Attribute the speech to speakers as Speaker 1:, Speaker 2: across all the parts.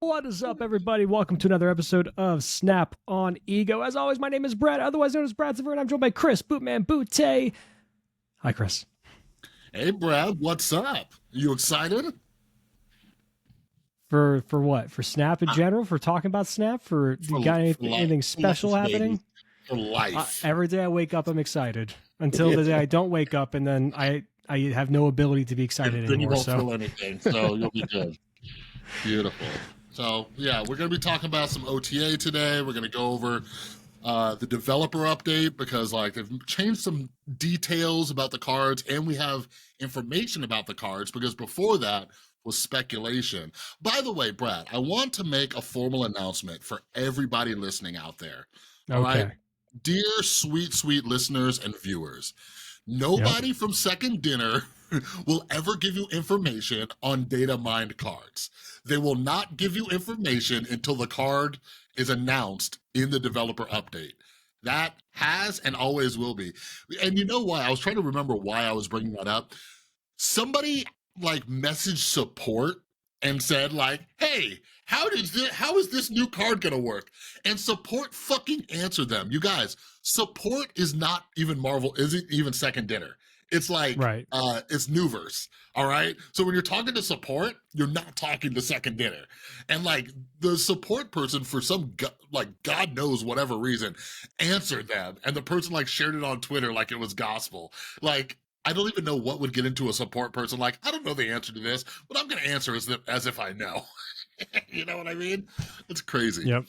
Speaker 1: What is up, everybody? Welcome to another episode of Snap on Ego. As always, my name is Brad, otherwise known as Brad Sever, and I'm joined by Chris, Bootman Bootay. Hi, Chris.
Speaker 2: Hey, Brad, what's up? You excited?
Speaker 1: For what? For Snap in general? For talking about Snap? For you got anything special happening?
Speaker 2: For life.
Speaker 1: Every day I wake up, I'm excited. Until the day I don't wake up, and then I have no ability to be excited
Speaker 2: then
Speaker 1: anymore.
Speaker 2: You won't feel anything, so you'll be good. Beautiful. So, yeah, we're going to be talking about some OTA today. We're going to go over the developer update because, they've changed some details about the cards, and we have information about the cards because before that was speculation. By the way, Brad, I want to make a formal announcement for everybody listening out there. All right? Dear sweet, sweet listeners and viewers, nobody from Second Dinner will ever give you information on data mined cards. They will not give you information until the card is announced in the developer update. That has and always will be. And you know why? I was trying to remember why I was bringing that up. Somebody messaged support and said hey, how is this new card gonna work? And support fucking answered them. You guys, support is not even Marvel, isn't even Second Dinner. It's it's Newverse, all right? So when you're talking to support, you're not talking to Second Dinner. And the support person, for some God knows whatever reason, answered them. And the person shared it on Twitter like it was gospel. I don't even know what would get into a support person. I don't know the answer to this, but I'm going to answer as if I know. You know what I mean? It's crazy.
Speaker 1: Yep.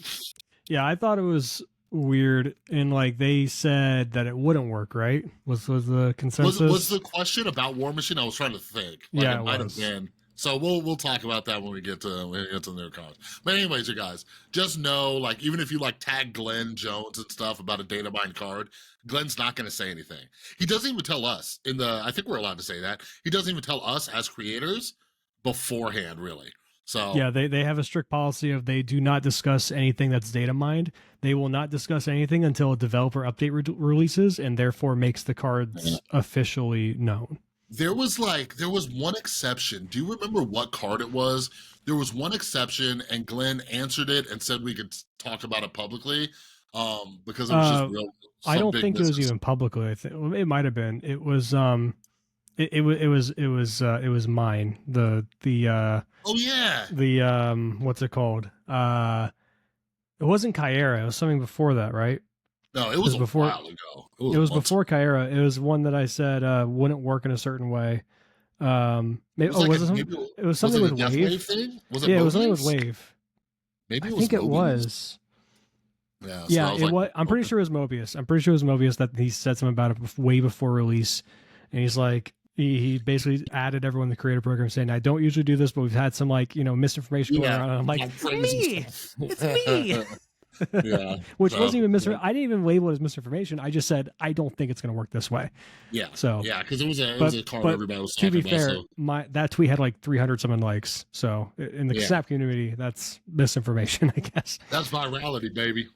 Speaker 1: Yeah, I thought it was weird, and they said that it wouldn't work, right? Was the consensus?
Speaker 2: Was the question about War Machine? I was trying to think.
Speaker 1: Yeah,
Speaker 2: it might have been. So we'll talk about that when we get to their comments. But anyways, you guys, just know, even if you tag Glenn Jones and stuff about a data mine card, Glenn's not going to say anything. He doesn't even tell us I think we're allowed to say that. He doesn't even tell us as creators beforehand, really. So
Speaker 1: yeah, they have a strict policy of they do not discuss anything that's data mined. They will not discuss anything until a developer update releases, and therefore makes the cards officially known.
Speaker 2: There was one exception. Do you remember what card it was? There was one exception, and Glenn answered it and said we could talk about it publicly, because it was just real.
Speaker 1: I don't think it was even publicly. I think it might have been. It was it was mine.
Speaker 2: Oh yeah.
Speaker 1: The what's it called? It wasn't Kyera. It was something before that, right?
Speaker 2: No, it was before, a while ago.
Speaker 1: It was before Kyera. It was one that I said wouldn't work in a certain way. Maybe, it was something with Wave.
Speaker 2: Was it?
Speaker 1: Yeah, it was something with Wave.
Speaker 2: Maybe
Speaker 1: I think it was.
Speaker 2: Yeah,
Speaker 1: it was. I'm pretty sure it was Mobius. I'm pretty sure it was Mobius that he said something about it way before release, and he's like. He basically added everyone in the creator program saying, I don't usually do this, but we've had some misinformation going around. And I'm like, it's me. It's me.
Speaker 2: Yeah.
Speaker 1: Which wasn't even misinformation. I didn't even label it as misinformation. I just said, I don't think it's going to work this way.
Speaker 2: Yeah.
Speaker 1: So
Speaker 2: yeah, because it was a card everybody was talking
Speaker 1: about. To be fair,
Speaker 2: so.
Speaker 1: That tweet had 300 something likes. So in the Snap community, that's misinformation, I guess.
Speaker 2: That's virality, baby.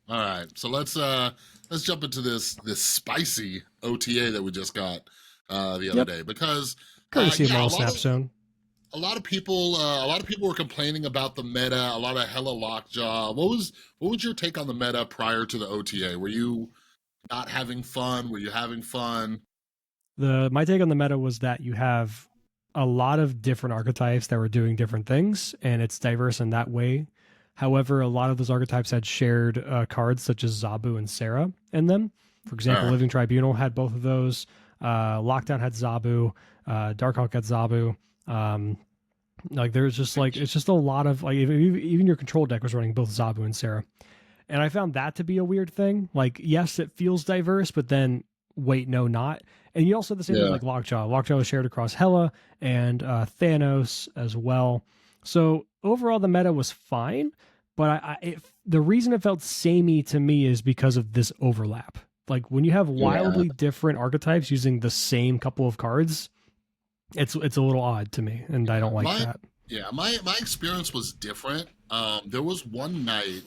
Speaker 2: All right. So let's jump into this spicy OTA that we just got the other day, because
Speaker 1: courtesy of Snap Zone.
Speaker 2: A lot of people were complaining about the meta. A lot of hella lockjaw. What was your take on the meta prior to the OTA? Were you not having fun? Were you having fun?
Speaker 1: My take on the meta was that you have a lot of different archetypes that were doing different things, and it's diverse in that way. However, a lot of those archetypes had shared cards such as Zabu and Sarah in them. For example, Living Tribunal had both of those. Lockdown had Zabu, Darkhawk had Zabu. There's just it's just a lot of even your control deck was running both Zabu and Sarah, and I found that to be a weird thing. Yes, it feels diverse, but then wait, no, not. And you also have the same thing like Lockjaw. Lockjaw was shared across Hela and Thanos as well. So overall, the meta was fine, but the reason it felt samey to me is because of this overlap. When you have wildly different archetypes using the same couple of cards, it's a little odd to me, and I don't like that.
Speaker 2: Yeah, my experience was different. There was one night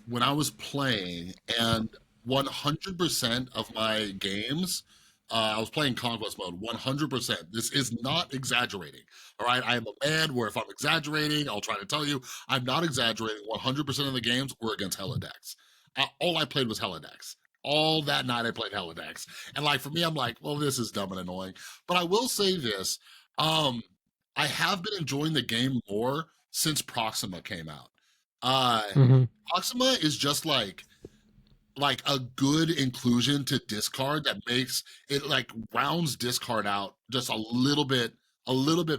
Speaker 2: when I was playing, and 100% of my games I was playing Conquest mode 100%. This is not exaggerating. All right. I am a man where if I'm exaggerating, I'll try to tell you I'm not exaggerating. 100% of the games were against Helidex. All I played was Helidex. All that night I played Helidex. And like for me, I'm like, well, this is dumb and annoying. But I will say this. I have been enjoying the game more since Proxima came out. Proxima is just like a good inclusion to discard that makes it like rounds discard out just a little bit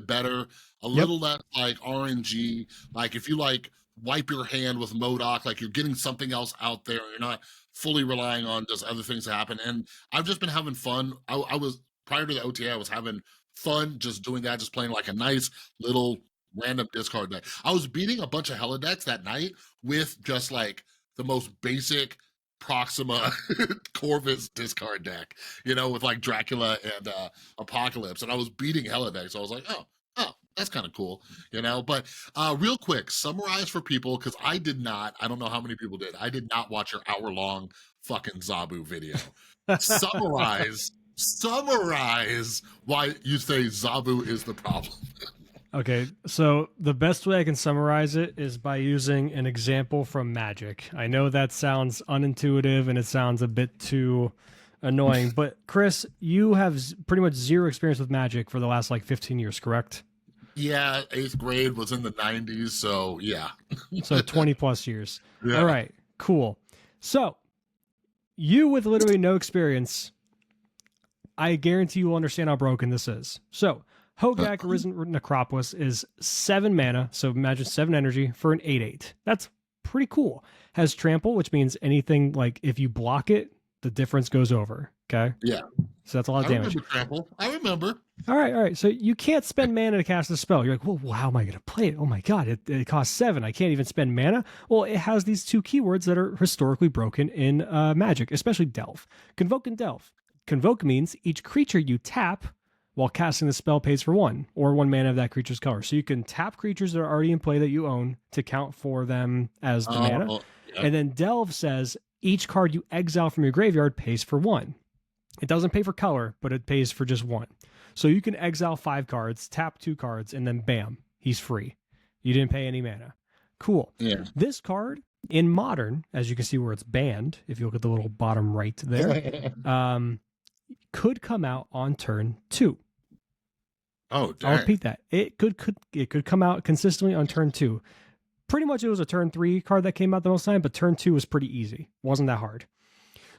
Speaker 2: better, a little less like RNG. Like if you like wipe your hand with MODOK, like you're getting something else out there. You're not fully relying on just other things to happen. And I've just been having fun. I was prior to the OTA, I was having fun just doing that, just playing like a nice little random discard deck. I was beating a bunch of Helidecks that night with just like the most basic Proxima Corvus discard deck, you know, with like Dracula and Apocalypse, and I was beating Helidex. So I was like, oh, that's kind of cool, you know. But real quick, summarize for people, because I don't know how many people did. I did not watch your hour-long fucking Zabu video. Summarize why you say Zabu is the problem.
Speaker 1: Okay, so the best way I can summarize it is by using an example from Magic. I know that sounds unintuitive and it sounds a bit too annoying, but Chris, you have pretty much zero experience with Magic for the last like 15 years, correct?
Speaker 2: Yeah, 8th grade was in the 90s, so yeah.
Speaker 1: So 20 plus years.
Speaker 2: Yeah.
Speaker 1: All right, cool. So you with literally no experience, I guarantee you will understand how broken this is. So Hogak Arisen Necropolis is 7 mana, so imagine 7 energy for an 8/8. That's pretty cool. Has trample, which means anything like if you block it, the difference goes over. Okay?
Speaker 2: Yeah.
Speaker 1: So that's a lot of damage.
Speaker 2: I remember trample. I remember.
Speaker 1: All right. So you can't spend mana to cast a spell. You're like, well, how am I going to play it? Oh my god, it costs 7. I can't even spend mana. Well, it has these 2 keywords that are historically broken in Magic, especially Delve. Convoke and Delve. Convoke means each creature you tap while casting the spell pays for 1, or 1 mana of that creature's color. So you can tap creatures that are already in play that you own to count for them as the mana. Yeah. And then Delve says each card you exile from your graveyard pays for 1. It doesn't pay for color, but it pays for just 1. So you can exile 5 cards, tap 2 cards, and then bam, he's free. You didn't pay any mana. Cool. Yeah. This card in Modern, as you can see where it's banned, if you look at the little bottom right there, could come out on turn 2.
Speaker 2: Oh, dang.
Speaker 1: I'll repeat that. It could come out consistently on turn 2. Pretty much it was a turn 3 card that came out the most time, but turn 2 was pretty easy. Wasn't that hard.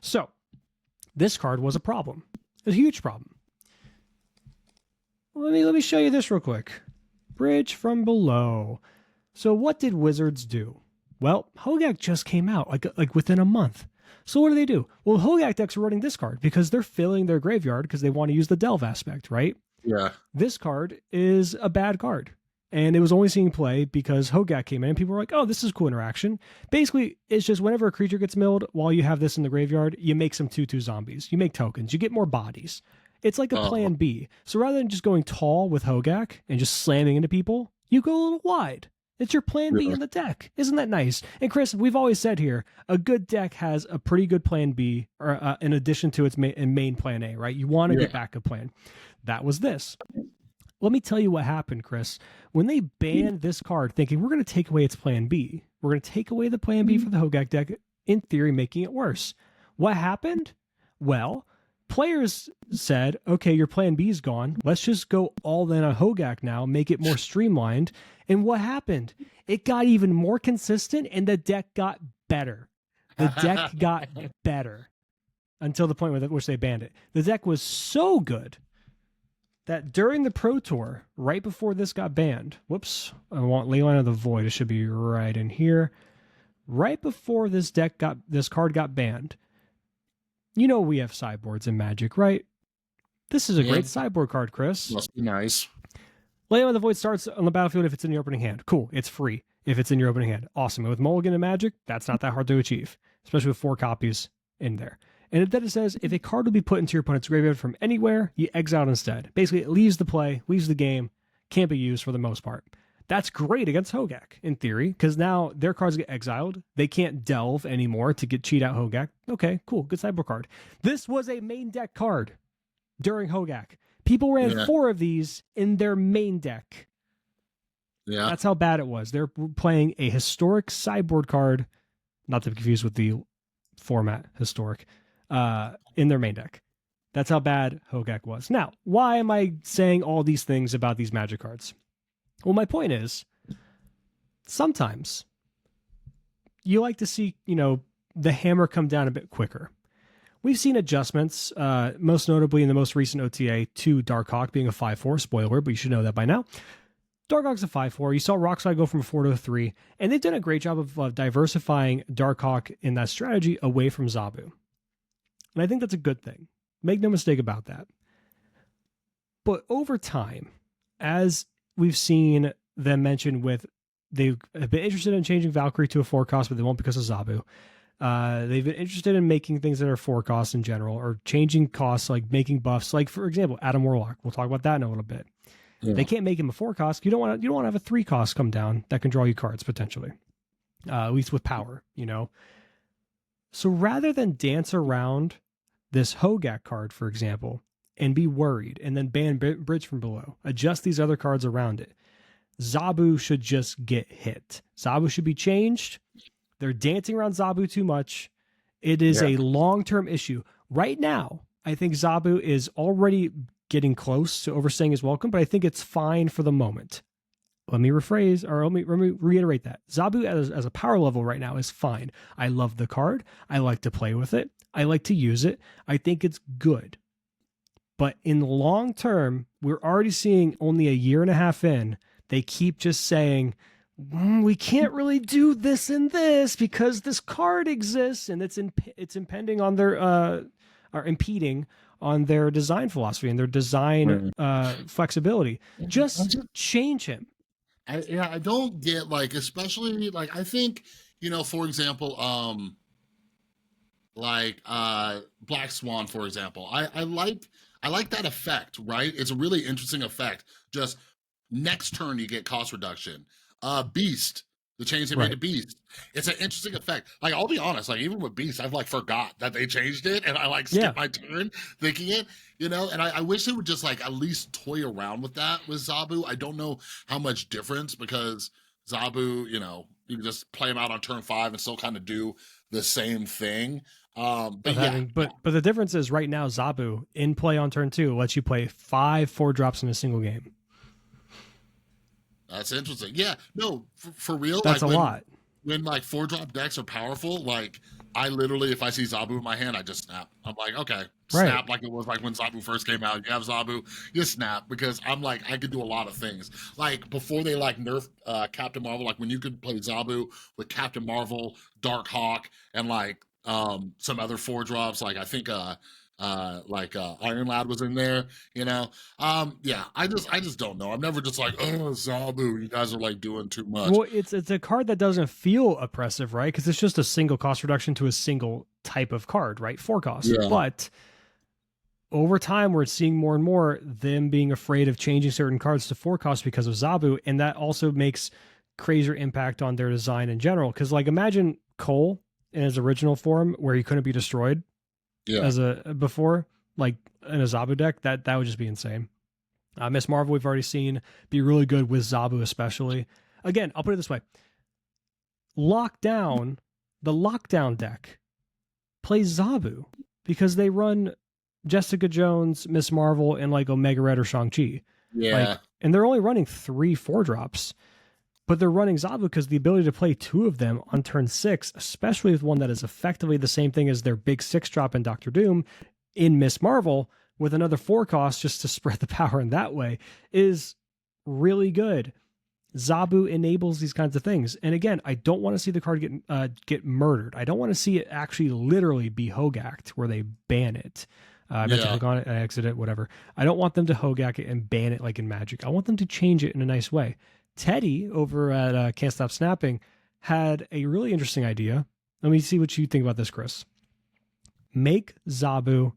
Speaker 1: So this card was a problem. A huge problem. Let me show you this real quick. Bridge from below. So what did Wizards do? Well, Hogak just came out like within a month. So what do? Well, Hogak decks are running this card because they're filling their graveyard because they want to use the Delve aspect, right?
Speaker 2: Yeah.
Speaker 1: This card is a bad card. And it was only seeing play because Hogak came in and people were like, oh, this is a cool interaction. Basically, it's just whenever a creature gets milled, while you have this in the graveyard, you make some 2/2 zombies. You make tokens. You get more bodies. It's like a plan B. So rather than just going tall with Hogak and just slamming into people, you go a little wide. It's your plan B in the deck. Isn't that nice? And Chris, we've always said here, a good deck has a pretty good plan B or in addition to its main plan A, right? You want to get backup plan. That was this. Let me tell you what happened, Chris. When they banned this card, thinking we're going to take away its plan B, we're going to take away the plan B for the Hogak deck, in theory, making it worse. What happened? Well, players said, okay, your plan B is gone. Let's just go all in on Hogak now, make it more streamlined. And what happened? It got even more consistent and the deck got better. The deck got better until the point which they banned it. The deck was so good that during the Pro Tour, right before this got banned, whoops, I want Leyline of the Void. It should be right in here. Right before this card got banned, you know we have sideboards in Magic, right? This is a great sideboard card, Chris.
Speaker 2: Must be nice.
Speaker 1: Leyline of the Void starts on the battlefield if it's in your opening hand. Cool, it's free if it's in your opening hand. Awesome. And with Mulligan and Magic, that's not that hard to achieve, especially with 4 copies in there. And then it says, if a card will be put into your opponent's graveyard from anywhere, you exile it instead. Basically, it leaves the play, leaves the game, can't be used for the most part. That's great against Hogak, in theory, because now their cards get exiled. They can't delve anymore to cheat out Hogak. Okay, cool, good sideboard card. This was a main deck card. during Hogak. People ran
Speaker 2: Yeah.
Speaker 1: 4 of these in their main deck.
Speaker 2: Yeah.
Speaker 1: That's how bad it was. They're playing a historic sideboard card, not to be confused with the format historic, in their main deck. That's how bad Hogak was. Now, why am I saying all these things about these Magic cards? Well, my point is, sometimes you like to see, the hammer come down a bit quicker. We've seen adjustments, most notably in the most recent OTA, to Darkhawk being a 5/4. Spoiler, but you should know that by now. Darkhawk's a 5/4. You saw Rockslide go from a 4 to a 3, and they've done a great job of diversifying Darkhawk in that strategy away from Zabu. And I think that's a good thing. Make no mistake about that. But over time, as we've seen them mention they've been interested in changing Valkyrie to a 4 cost, but they won't because of Zabu. They've been interested in making things that are 4 costs in general, or changing costs, like making buffs. Like, for example, Adam Warlock. We'll talk about that in a little bit. Yeah. They can't make him a 4 cost. You don't want to have a 3 cost come down that can draw you cards potentially, at least with power. So rather than dance around this Hogak card, for example, and be worried, and then ban Bridge from below, adjust these other cards around it, Zabu should just get hit. Zabu should be changed. They're dancing around Zabu too much. It is a long-term issue. Right now, I think Zabu is already getting close to overstaying his welcome, but I think it's fine for the moment. Let me rephrase, or let me reiterate that. Zabu as a power level right now is fine. I love the card. I like to play with it. I like to use it. I think it's good. But in the long term, we're already seeing only a year and a half in, they keep just saying, we can't really do this and this because this card exists, and it's impending on their or impeding on their design philosophy and their design flexibility. Just change him.
Speaker 2: I don't get, like, especially, like, I think, for example, Black Swan, for example, I like that effect, right? It's a really interesting effect. Just next turn you get cost reduction. Beast, the change they made to Beast, it's an interesting effect. Like, I'll be honest, like, even with Beast, I've forgot that they changed it, and I skipped my turn thinking it, and I wish they would just at least toy around with that with Zabu. I don't know how much difference, because Zabu, you can just play him out on turn 5 and still kind of do the same thing. But
Speaker 1: the difference is right now Zabu in play on turn 2 lets you play 5 4-drops in a single game.
Speaker 2: That's interesting. Yeah, no, for real.
Speaker 1: That's a lot.
Speaker 2: When 4-drop decks are powerful, I literally, if I see Zabu in my hand, I just snap. I'm like, okay, snap, like it was when Zabu first came out. You have Zabu, you snap, because I'm I could do a lot of things. Before they nerfed Captain Marvel, when you could play Zabu with Captain Marvel, Darkhawk, and some other 4-drops, I think Iron Lad was in there, I just don't know. I'm never just oh, Zabu, you guys are doing too much.
Speaker 1: Well, it's a card that doesn't feel oppressive, right? Because it's just a single cost reduction to a single type of card, right? 4 costs. Yeah. But over time, we're seeing more and more them being afraid of changing certain cards to 4 costs because of Zabu, and that also makes crazier impact on their design in general. Because imagine Cole in his original form where he couldn't be destroyed. Yeah. As before, in a Zabu deck, that would just be insane. Miss Marvel, we've already seen be really good with Zabu, especially. Again, I'll put it this way: the lockdown deck plays Zabu because they run Jessica Jones, Miss Marvel, and Omega Red or Shang-Chi.
Speaker 2: Yeah,
Speaker 1: and they're only running 3 4-drops. But they're running Zabu because the ability to play 2 of them on turn 6, especially with one that is effectively the same thing as their big 6-drop in Doctor Doom in Miss Marvel, with another 4 cost just to spread the power in that way, is really good. Zabu enables these kinds of things. And again, I don't want to see the card get murdered. I don't want to see it actually literally be Hogaked, where they ban it. I meant to click on it, I exit it, whatever. I don't want them to Hogak it and ban it like in Magic. I want them to change it in a nice way. Teddy over at Can't Stop Snapping had a really interesting idea. Let me see what you think about this, Chris. Make Zabu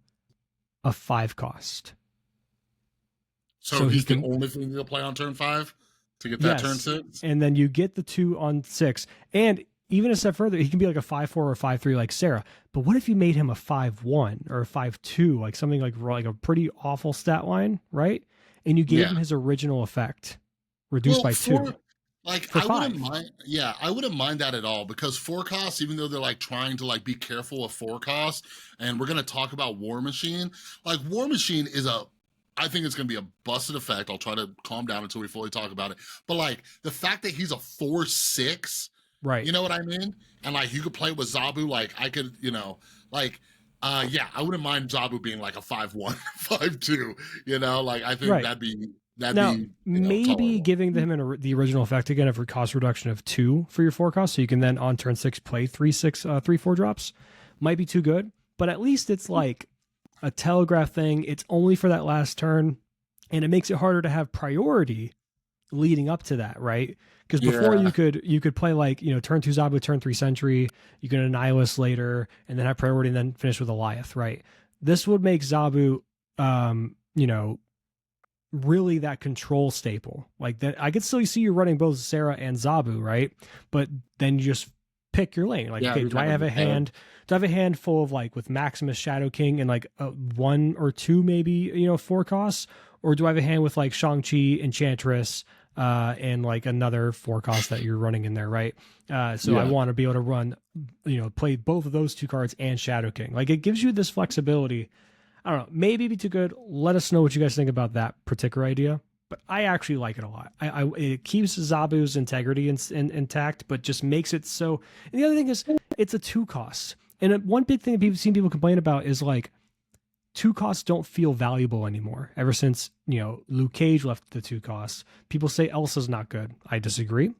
Speaker 1: a 5 cost.
Speaker 2: So he's the only thing to play on turn 5 to get that turn 6?
Speaker 1: And then you get the 2 on 6. And even a step further, he can be like a 5-4 or a 5-3 like Sarah. But what if you made him a 5-1 or a 5-2, like something like a pretty awful stat line, right? And you gave him his original effect reduced by 2.
Speaker 2: Like,
Speaker 1: for
Speaker 2: I
Speaker 1: 5.
Speaker 2: wouldn't mind. Yeah, I wouldn't mind that at all, because forecast, even though they're like trying to like be careful of forecast, and we're gonna talk about War Machine. Like, War Machine is I think it's gonna be a busted effect. I'll try to calm down until we fully talk about it. But like the fact that he's a 4-6,
Speaker 1: right?
Speaker 2: You know what I mean? And like you could play with Zabu. Like I could, like. Yeah, I wouldn't mind Zabu being like a 5-1, 5-2. Like I think that'd be
Speaker 1: maybe
Speaker 2: tolerable.
Speaker 1: giving them the original effect again of a cost reduction of 2 for your forecast, so you can then on turn 6 play 3/6 3/4 drops, might be too good. But at least it's like a telegraph thing. It's only for that last turn, and it makes it harder to have priority leading up to that, right? Because before you could play like turn 2 Zabu, turn 3 Sentry, you can Annihilus later, and then have priority, and then finish with Goliath, right? This would make Zabu, really that control staple. Like that, I could still see you running both Sarah and Zabu, right? But then you just pick your lane. Like, okay, do I have a hand? Do I have a hand full of like with Maximus, Shadow King, and like 1 or 2 maybe 4 costs, or do I have a hand with like Shang-Chi, Enchantress, and like another 4 cost that you're running in there, right? I want to be able to run, play both of those 2 cards and Shadow King. Like it gives you this flexibility. I don't know, maybe it'd be too good. Let us know what you guys think about that particular idea. But I actually like it a lot. It keeps Zabu's integrity intact, but just makes it so. And the other thing is, it's a 2 cost. And one big thing that I've seen people complain about is like 2 costs don't feel valuable anymore. Ever since Luke Cage left the 2 costs, people say Elsa's not good. I disagree.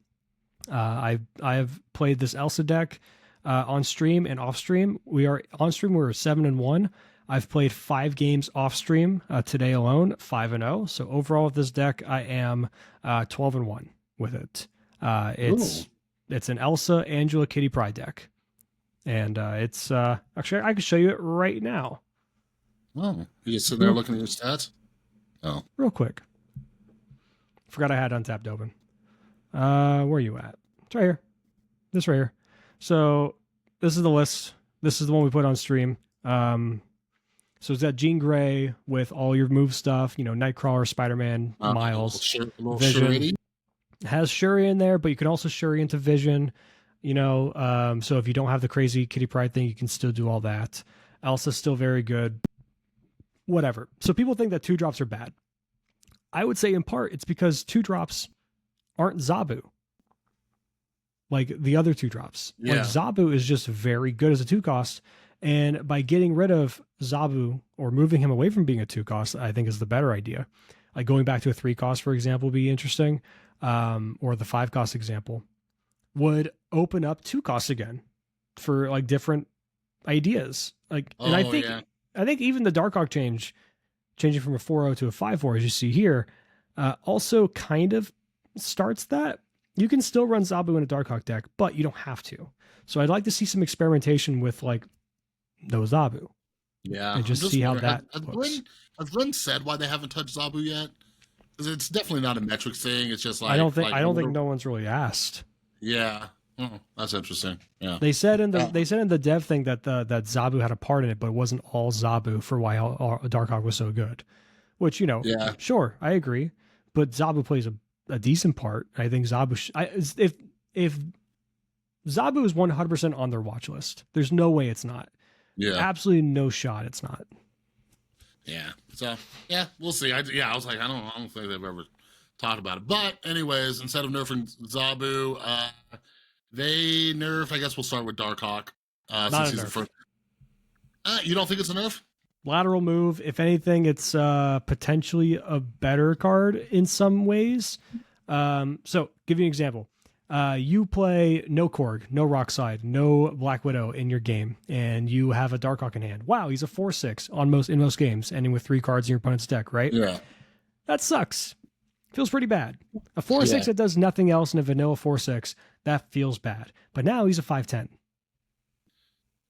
Speaker 1: I have played this Elsa deck on stream and off stream. We are on stream. We're 7-1. I've played 5 games off stream today alone, 5-0. So overall with this deck, I am 12-1 with it. It's an Elsa, Angela, Kitty Pryde deck, and it's actually I can show you it right now.
Speaker 2: Oh, you just sitting there looking at your stats? Oh,
Speaker 1: real quick. Forgot I had Untapped open. Where are you at? It's right here. This right here. So this is the list. This is the one we put on stream. So it's got Jean Grey with all your move stuff, Nightcrawler, Spider-Man, Miles, Vision.
Speaker 2: Shuri.
Speaker 1: Has Shuri in there, but you can also Shuri into Vision, so if you don't have the crazy Kitty Pryde thing, you can still do all that. Elsa's still very good. Whatever. So people think that 2 drops are bad. I would say in part it's because 2 drops aren't Zabu. Like the other 2 drops.
Speaker 2: Yeah.
Speaker 1: Like Zabu is just very good as a 2 cost. And by getting rid of Zabu or moving him away from being a 2 cost, I think is the better idea. Like going back to a 3 cost, for example, would be interesting. Or the 5 cost example would open up 2 costs again for like different ideas. Like, and I think even the Darkhawk changing from a 4-0 to a 5-4, as you see here, also kind of starts that. You can still run Zabu in a Darkhawk deck, but you don't have to. So I'd like to see some experimentation with like no Zabu.
Speaker 2: Yeah.
Speaker 1: And just see how that
Speaker 2: looks. Has Glenn said why they haven't touched Zabu yet? Because it's definitely not a metrics thing. It's just like
Speaker 1: I don't think no one's really asked.
Speaker 2: Yeah. Oh, that's interesting. Yeah.
Speaker 1: They said in the dev thing that that Zabu had a part in it, but it wasn't all Zabu for why Darkhawk was so good. Which sure, I agree. But Zabu plays a decent part. I think Zabu. If Zabu is 100% on their watch list, there's no way it's not.
Speaker 2: Yeah.
Speaker 1: Absolutely no shot it's not.
Speaker 2: Yeah. So we'll see. I was like, I don't think they've ever talked about it. But anyways, instead of nerfing Zabu, they nerf. I guess we'll start with Darkhawk.
Speaker 1: Not a nerf.
Speaker 2: You don't think it's a nerf?
Speaker 1: Lateral move. If anything, it's potentially a better card in some ways. So, give you an example. You play no Korg, no Rockslide, no Black Widow in your game, and you have a Darkhawk in hand. Wow, he's a 4/6 in most games, ending with 3 cards in your opponent's deck, right?
Speaker 2: Yeah.
Speaker 1: That sucks. Feels pretty bad. A 4/6 that does nothing else in a vanilla 4/6, that feels bad. But now he's a 5/10.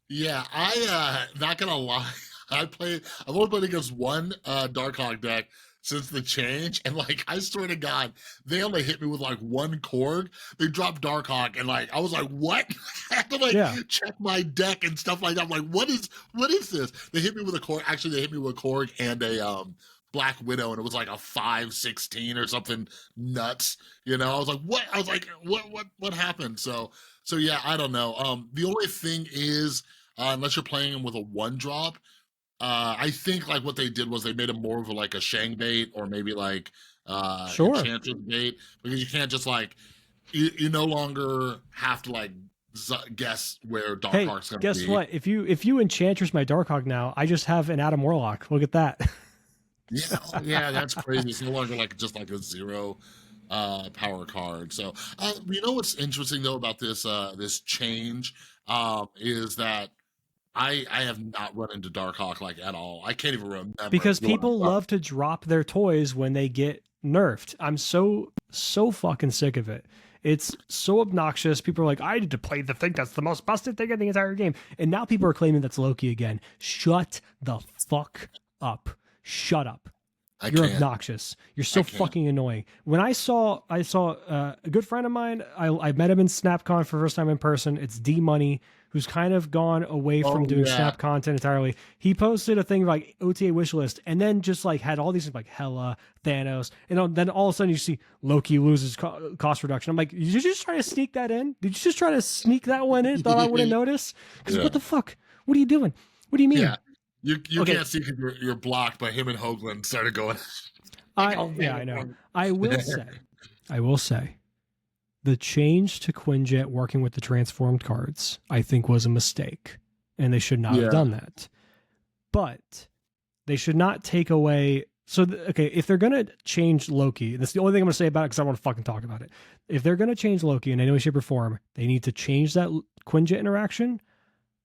Speaker 2: Yeah, I not gonna lie. I've only played against one Darkhawk deck since the change, and like I swear to God, they only hit me with like one Korg. They dropped Darkhawk, and like I was like, what? I had to like check my deck and stuff like that. I'm like, what is this? They hit me with a Korg. Actually, they hit me with a Korg and a Black Widow, and it was like a 5/16 or something nuts. You know, I was like, what? I was like, what happened? So yeah, I don't know. The only thing is, unless you're playing him with a 1-drop, I think like what they did was they made him more of like a Shang bait, or maybe like Enchantress bait, because you can't just like you no longer have to like guess where Darkhawk's going to be.
Speaker 1: Guess what? If you Enchantress my Darkhawk now, I just have an Adam Warlock. Look at that.
Speaker 2: Yeah, that's crazy. It's no longer like just like a 0 power card. So you know what's interesting though about this change is that I have not run into Darkhawk like at all. I can't even remember.
Speaker 1: Because people love to drop their toys when they get nerfed. I'm so fucking sick of it. It's so obnoxious. People are like, I need to play the thing that's the most busted thing in the entire game. And now people are claiming that's Loki again. Shut the fuck up. Shut up. You're obnoxious. You're so fucking annoying. When I saw a good friend of mine, I met him in SnapCon for the first time in person. It's D Money, who's kind of gone away from doing Snap content entirely. He posted a thing like OTA wish list, and then just like had all these like Hela, Thanos, and then all of a sudden you see Loki loses cost reduction. I'm like, did you just try to sneak that in? Did you just try to sneak that one in? Thought I wouldn't notice? Because what the fuck? What are you doing? What do you mean?
Speaker 2: Yeah. You can't see because you're blocked, but him and Hoagland started going.
Speaker 1: I know. I will say, the change to Quinjet working with the transformed cards, I think, was a mistake, and they should not have done that. But they should not take away. So, if they're gonna change Loki, that's the only thing I'm gonna say about it because I want to fucking talk about it. If they're gonna change Loki in any way, shape, or form, they need to change that Quinjet interaction,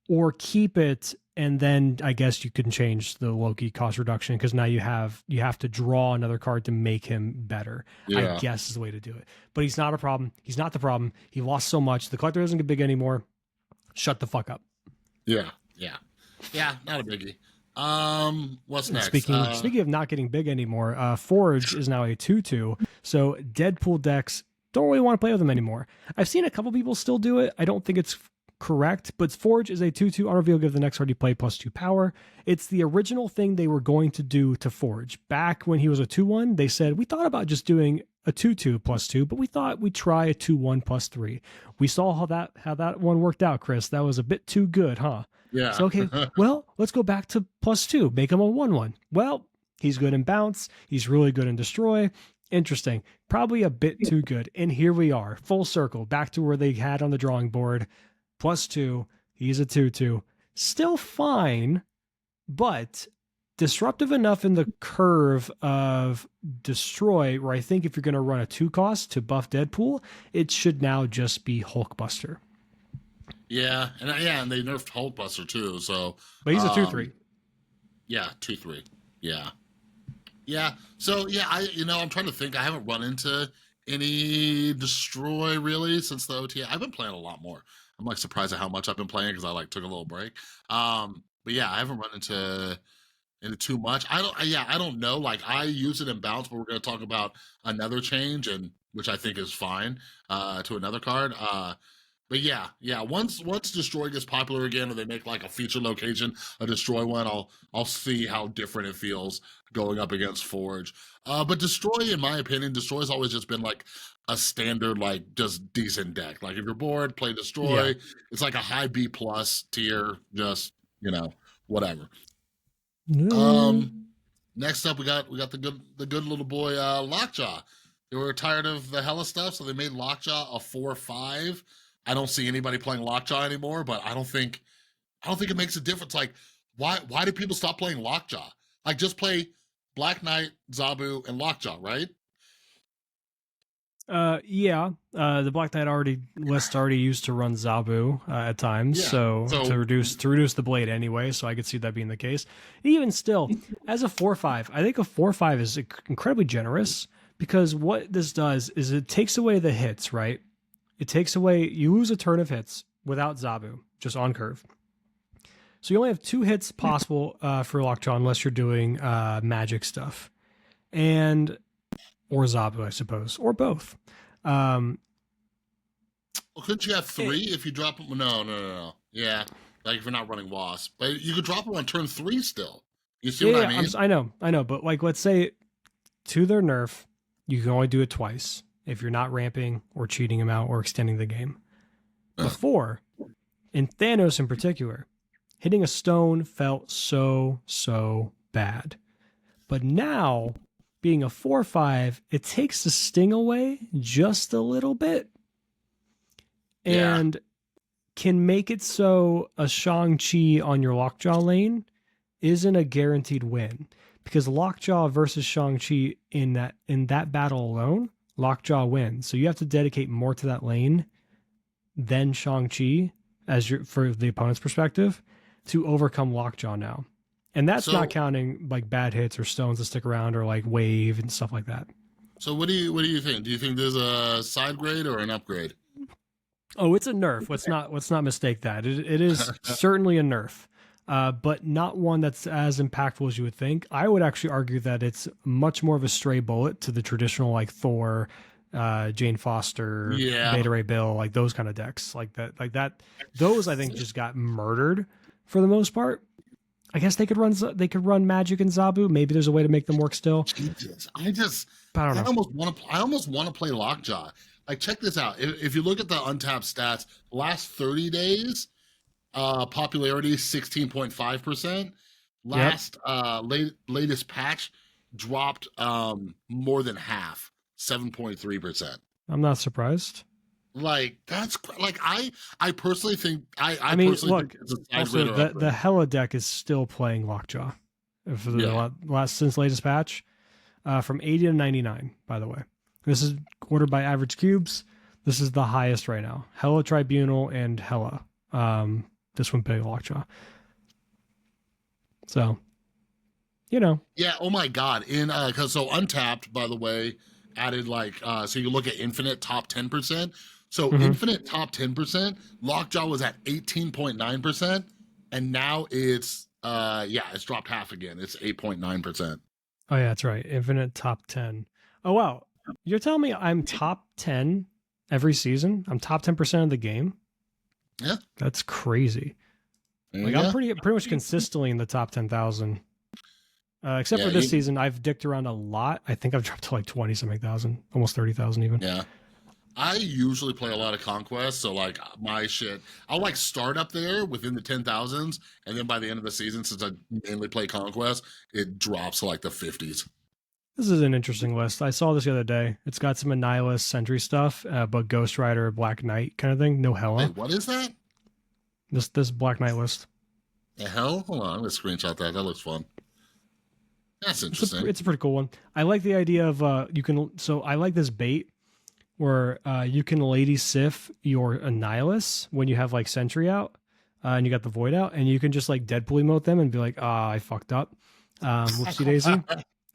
Speaker 1: or keep it. And then I guess you can change the Loki cost reduction because now you have to draw another card to make him better. I guess is the way to do it. But he's not a problem. He's not the problem. He lost so much. The collector doesn't get big anymore. Shut the fuck up.
Speaker 2: Yeah, not a biggie. What's next?
Speaker 1: Speaking of not getting big anymore, Forge is now a 2/2. So Deadpool decks don't really want to play with them anymore. I've seen a couple people still do it. I don't think it's correct, but Forge is a 2/2 on reveal, give the next card you play +2 power. It's the original thing they were going to do to Forge. Back when he was a 2/1, they said, we thought about just doing a 2/2 +2, but we thought we'd try a 2/1 +3. We saw how that one worked out, Chris. That was a bit too good, huh?
Speaker 2: Yeah.
Speaker 1: So, okay, well, let's go back to +2, make him a 1/1. Well, he's good in bounce. He's really good in destroy. Interesting. Probably a bit too good. And here we are, full circle, back to where they had on the drawing board. +2, he's a 2/2. Still fine, but disruptive enough in the curve of destroy, where I think if you're going to run a 2 cost to buff Deadpool, it should now just be Hulkbuster.
Speaker 2: Yeah, and they nerfed Hulkbuster too. So,
Speaker 1: but he's a 2/3.
Speaker 2: Yeah, 2/3. Yeah. So I'm trying to think. I haven't run into any destroy really since the OTA. I've been playing a lot more. I'm like surprised at how much I've been playing because I like took a little break. But yeah, I haven't run into too much. I don't know. Like I use it in bounce, but we're going to talk about another change, and which I think is fine to another card. But yeah. Once destroy gets popular again, or they make like a feature location a destroy one, I'll see how different it feels going up against Forge. But destroy, in my opinion, destroy has always just been like a standard, like just decent deck. Like if you're bored, play destroy. Yeah. It's like a high B+ tier, just whatever. Next up we got the good little boy Lockjaw. They were tired of the Hela stuff, so they made Lockjaw a 4/5. I don't see anybody playing Lockjaw anymore, but I don't think it makes a difference. Like why do people stop playing Lockjaw? Like just play Black Knight, Zabu, and Lockjaw, right?
Speaker 1: The Black Knight list already used to run Zabu at times, so to reduce the blade anyway, so I could see that being the case. Even still, as a 4/5, I think a 4/5 is incredibly generous, because what this does is it takes away the hits, right? It takes away, you lose a turn of hits without Zabu, just on curve. So you only have 2 hits possible for Lockjaw unless you're doing magic stuff. and or Zabu, I suppose, or both.
Speaker 2: Well, couldn't you have 3 if you drop them? No. Yeah, like if you're not running Wasp, but you could drop them on turn 3 still. You see what I mean?
Speaker 1: I know, but like, let's say to their nerf, you can only do it twice if you're not ramping or cheating them out or extending the game. Before, in Thanos in particular, hitting a stone felt so bad. But now, being a 4/5, it takes the sting away just a little bit. And can make it so a Shang-Chi on your Lockjaw lane isn't a guaranteed win. Because Lockjaw versus Shang-Chi in that battle alone, Lockjaw wins. So you have to dedicate more to that lane than Shang-Chi for the opponent's perspective to overcome Lockjaw now. And that's not counting like bad hits or stones that stick around or like wave and stuff like that.
Speaker 2: So what do you think? Do you think there's a side grade or an upgrade?
Speaker 1: Oh, it's a nerf. Let's not mistake that. It is certainly a nerf, but not one that's as impactful as you would think. I would actually argue that it's much more of a stray bullet to the traditional like Thor, Jane Foster, Beta Ray Bill, like those kind of decks, like that. Those I think just got murdered for the most part. I guess they could run Magic and Zabu. Maybe there's a way to make them work still.
Speaker 2: Jesus, I almost want to play Lockjaw. Like, check this out. If you look at the untapped stats, last 30 days, popularity 16.5%. Last latest patch dropped more than half, 7.3%.
Speaker 1: I'm not surprised.
Speaker 2: Like, that's like I personally think I
Speaker 1: mean,
Speaker 2: personally
Speaker 1: look,
Speaker 2: think it's a
Speaker 1: also the Hela deck is still playing Lockjaw for the last since latest patch, from 80 to 99. By the way, this is ordered by Average Cubes. This is the highest right now. Hela Tribunal and Hela. This one playing Lockjaw. So,
Speaker 2: yeah. Oh my God! So Untapped, by the way, added like so you look at Infinite top 10%. So Infinite top 10%, Lockjaw was at 18.9%, and now it's it's dropped half again. It's 8.9%.
Speaker 1: Oh yeah, that's right. Infinite top 10. Oh wow, you're telling me I'm top 10 every season? I'm top 10% of the game?
Speaker 2: Yeah,
Speaker 1: that's crazy. Like I'm pretty much consistently in the top 10,000. Except for this season, I've dicked around a lot. I think I've dropped to like 20 something thousand, almost 30,000 even.
Speaker 2: Yeah. I usually play a lot of Conquest, so like my shit, I'll like start up there within the 10,000s, and then by the end of the season, since I mainly play Conquest, it drops to like the 50s.
Speaker 1: This is an interesting list. I saw this the other day. It's got some Annihilus Sentry stuff, but Ghost Rider, Black Knight kind of thing. No Hela.
Speaker 2: Wait, what is that?
Speaker 1: This Black Knight list.
Speaker 2: The hell? Hold on, I'm gonna screenshot that. That looks fun. That's interesting.
Speaker 1: It's a pretty cool one. I like the idea of I like this bait where you can Lady Sif your Annihilus when you have like Sentry out and you got the Void out, and you can just like Deadpool emote them and be like, I fucked up. Whoopsie daisy.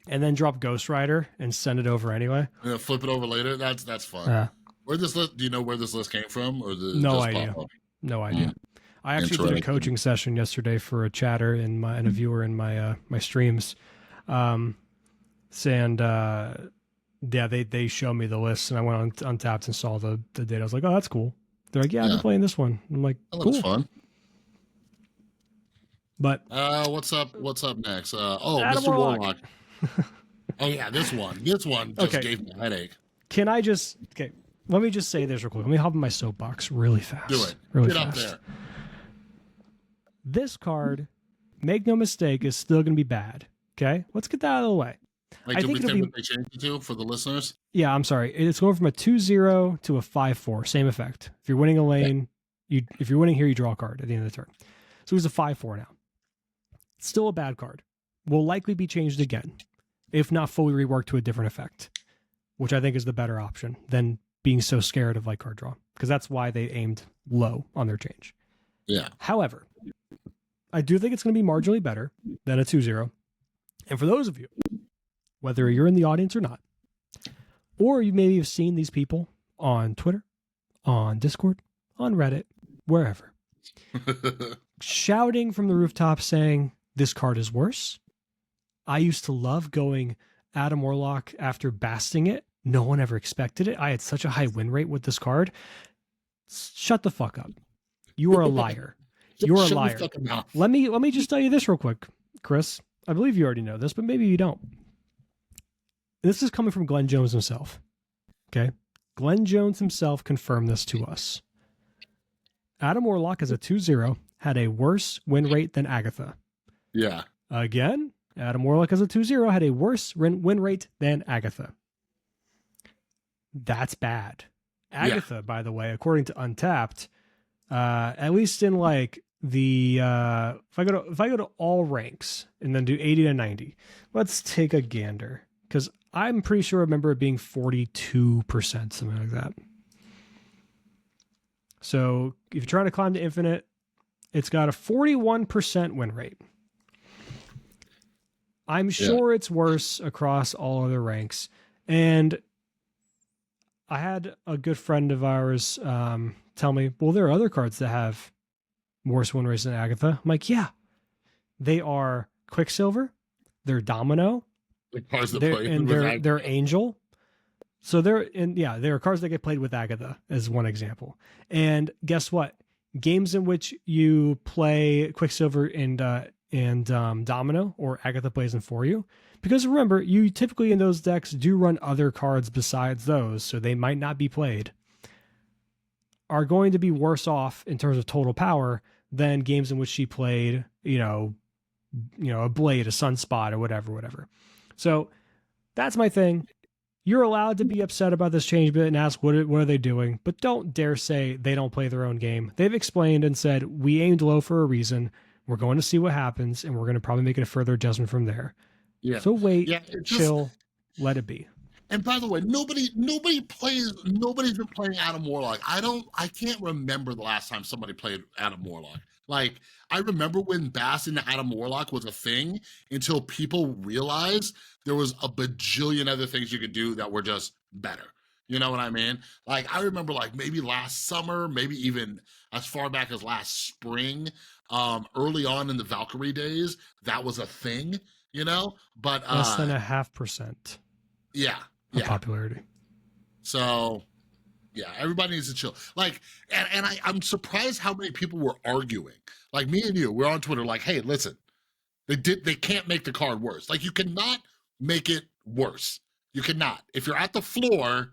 Speaker 1: And then drop Ghost Rider and send it over anyway.
Speaker 2: Yeah, flip it over later. That's fun. Where this list? Do you know where this list came from, or
Speaker 1: no idea? No idea. I actually did a coaching session yesterday for a chatter and a viewer in my streams. They show me the list, and I went on Untapped and saw the data. I was like, oh, that's cool. They're like, I've been playing this one. I'm like,
Speaker 2: that
Speaker 1: cool.
Speaker 2: looks fun.
Speaker 1: But
Speaker 2: what's up next? Mr. Warlock. Oh yeah, this one just gave me a headache.
Speaker 1: Can I just let me just say this real quick. Let me hop in my soapbox really fast.
Speaker 2: Do it.
Speaker 1: Really
Speaker 2: Get
Speaker 1: fast.
Speaker 2: up there.
Speaker 1: This card, make no mistake, is still going to be bad. Okay, let's get that out of the way.
Speaker 2: Wait, did we say what they changed it to for the listeners?
Speaker 1: Yeah, I'm sorry. It's going from a 2-0 to a 5-4. Same effect. If you're winning a lane, if you're winning here, you draw a card at the end of the turn. So it's a 5-4 now. It's still a bad card. Will likely be changed again, if not fully reworked to a different effect, which I think is the better option than being so scared of like card draw, because that's why they aimed low on their change.
Speaker 2: Yeah.
Speaker 1: However, I do think it's going to be marginally better than a 2-0. And for those of you, whether you're in the audience or not, or you maybe have seen these people on Twitter, on Discord, on Reddit, wherever, shouting from the rooftop saying, this card is worse. I used to love going Adam Warlock after basting it. No one ever expected it. I had such a high win rate with this card. Shut the fuck up. You are a liar. You're a liar. Let me just tell you this real quick, Chris. I believe you already know this, but maybe you don't. This is coming from Glenn Jones himself. Okay? Glenn Jones himself confirmed this to us. Adam Warlock as a 2-0 had a worse win rate than Agatha.
Speaker 2: Yeah.
Speaker 1: Again, Adam Warlock as a 2-0 had a worse win rate than Agatha. That's bad. Agatha, by the way, according to Untapped, at least in like the if I go to all ranks and then do 80 to 90, let's take a gander, because I'm pretty sure I remember it being 42%, something like that. So if you're trying to climb to infinite, it's got a 41% win rate. I'm sure it's worse across all other ranks. And I had a good friend of ours tell me, well, there are other cards that have worse win rates than Agatha. I'm like, yeah, they are Quicksilver, they're Domino, they're Angel. So there are cards that get played with Agatha as one example. And guess what? Games in which you play Quicksilver and Domino, or Agatha plays them for you. Because remember, you typically in those decks do run other cards besides those, so they might not be played, are going to be worse off in terms of total power than games in which she played, a Blade, a Sunspot, or whatever. So that's my thing. You're allowed to be upset about this change bit and ask what are they doing, but don't dare say they don't play their own game. They've explained and said, we aimed low for a reason. We're going to see what happens, and we're going to probably make a further adjustment from there. Yeah. So wait, chill, let it be.
Speaker 2: And by the way, nobody's been playing Adam Warlock. I can't remember the last time somebody played Adam Warlock. Like, I remember when Bass into Adam Warlock was a thing until people realized there was a bajillion other things you could do that were just better. You know what I mean? Like, I remember like maybe last summer, maybe even as far back as last spring, early on in the Valkyrie days, that was a thing, but
Speaker 1: less than 0.5%.
Speaker 2: Yeah.
Speaker 1: Popularity.
Speaker 2: So yeah, everybody needs to chill. Like, and I'm surprised how many people were arguing. Like me and you, we're on Twitter like, hey, listen, they can't make the card worse. Like, you cannot make it worse. You cannot. If you're at the floor,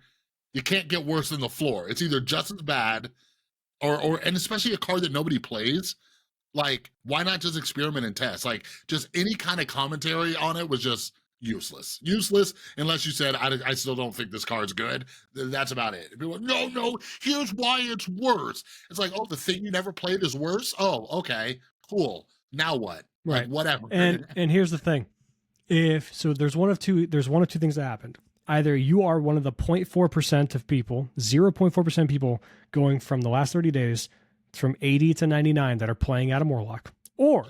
Speaker 2: you can't get worse than the floor. It's either just as bad or and especially a card that nobody plays. Like, why not just experiment and test? Like, just any kind of commentary on it was just useless unless you said, I still don't think this card's good. That's about it. People are like, no, here's why it's worse. It's like, oh, the thing you never played is worse. Oh, okay, cool, now what?
Speaker 1: Right.
Speaker 2: Like, whatever.
Speaker 1: And here's the thing, there's one of two things that happened. Either you are one of the 0.4% of people, 0.4% of people going from the last 30 days from 80 to 99 that are playing Adam Warlock, or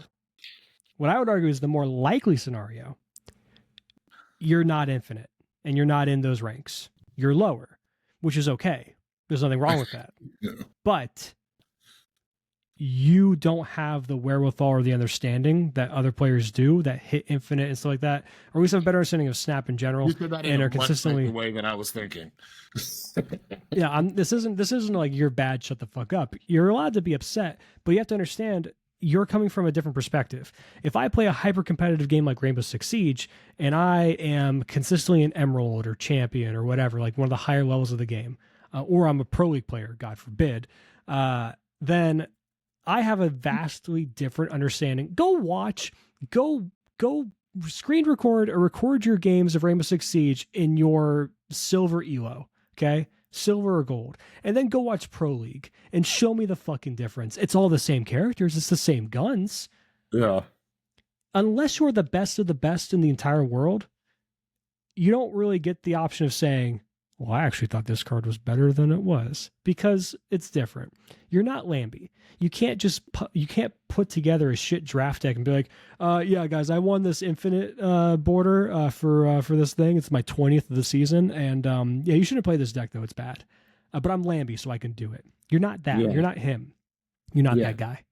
Speaker 1: what I would argue is the more likely scenario, you're not infinite and you're not in those ranks. You're lower, which is okay. There's nothing wrong with that.
Speaker 2: Yeah.
Speaker 1: But you don't have the wherewithal or the understanding that other players do that hit infinite and stuff like that, or at least have a better understanding of Snap in general, and are consistently
Speaker 2: the way that I was thinking.
Speaker 1: Yeah, this isn't like you're bad, shut the fuck up. You're allowed to be upset, but you have to understand you're coming from a different perspective. If I play a hyper competitive game like Rainbow Six Siege and I am consistently an Emerald or Champion or whatever, like one of the higher levels of the game, or I'm a Pro League player, God forbid, then I have a vastly different understanding. Go screen record or record your games of Rainbow Six Siege in your silver elo, okay? Silver or gold, and then go watch Pro League and show me the fucking difference. It's all the same characters. It's the same guns.
Speaker 2: Yeah.
Speaker 1: Unless you're the best of the best in the entire world, you don't really get the option of saying, well, I actually thought this card was better than it was, because it's different. You're not Lambie. You can't put together a shit draft deck and be like, yeah, guys, I won this infinite border for this thing. It's my 20th of the season, and yeah, you shouldn't play this deck though. It's bad, but I'm Lambie, so I can do it. You're not that. Yeah. You're not him. You're not that guy.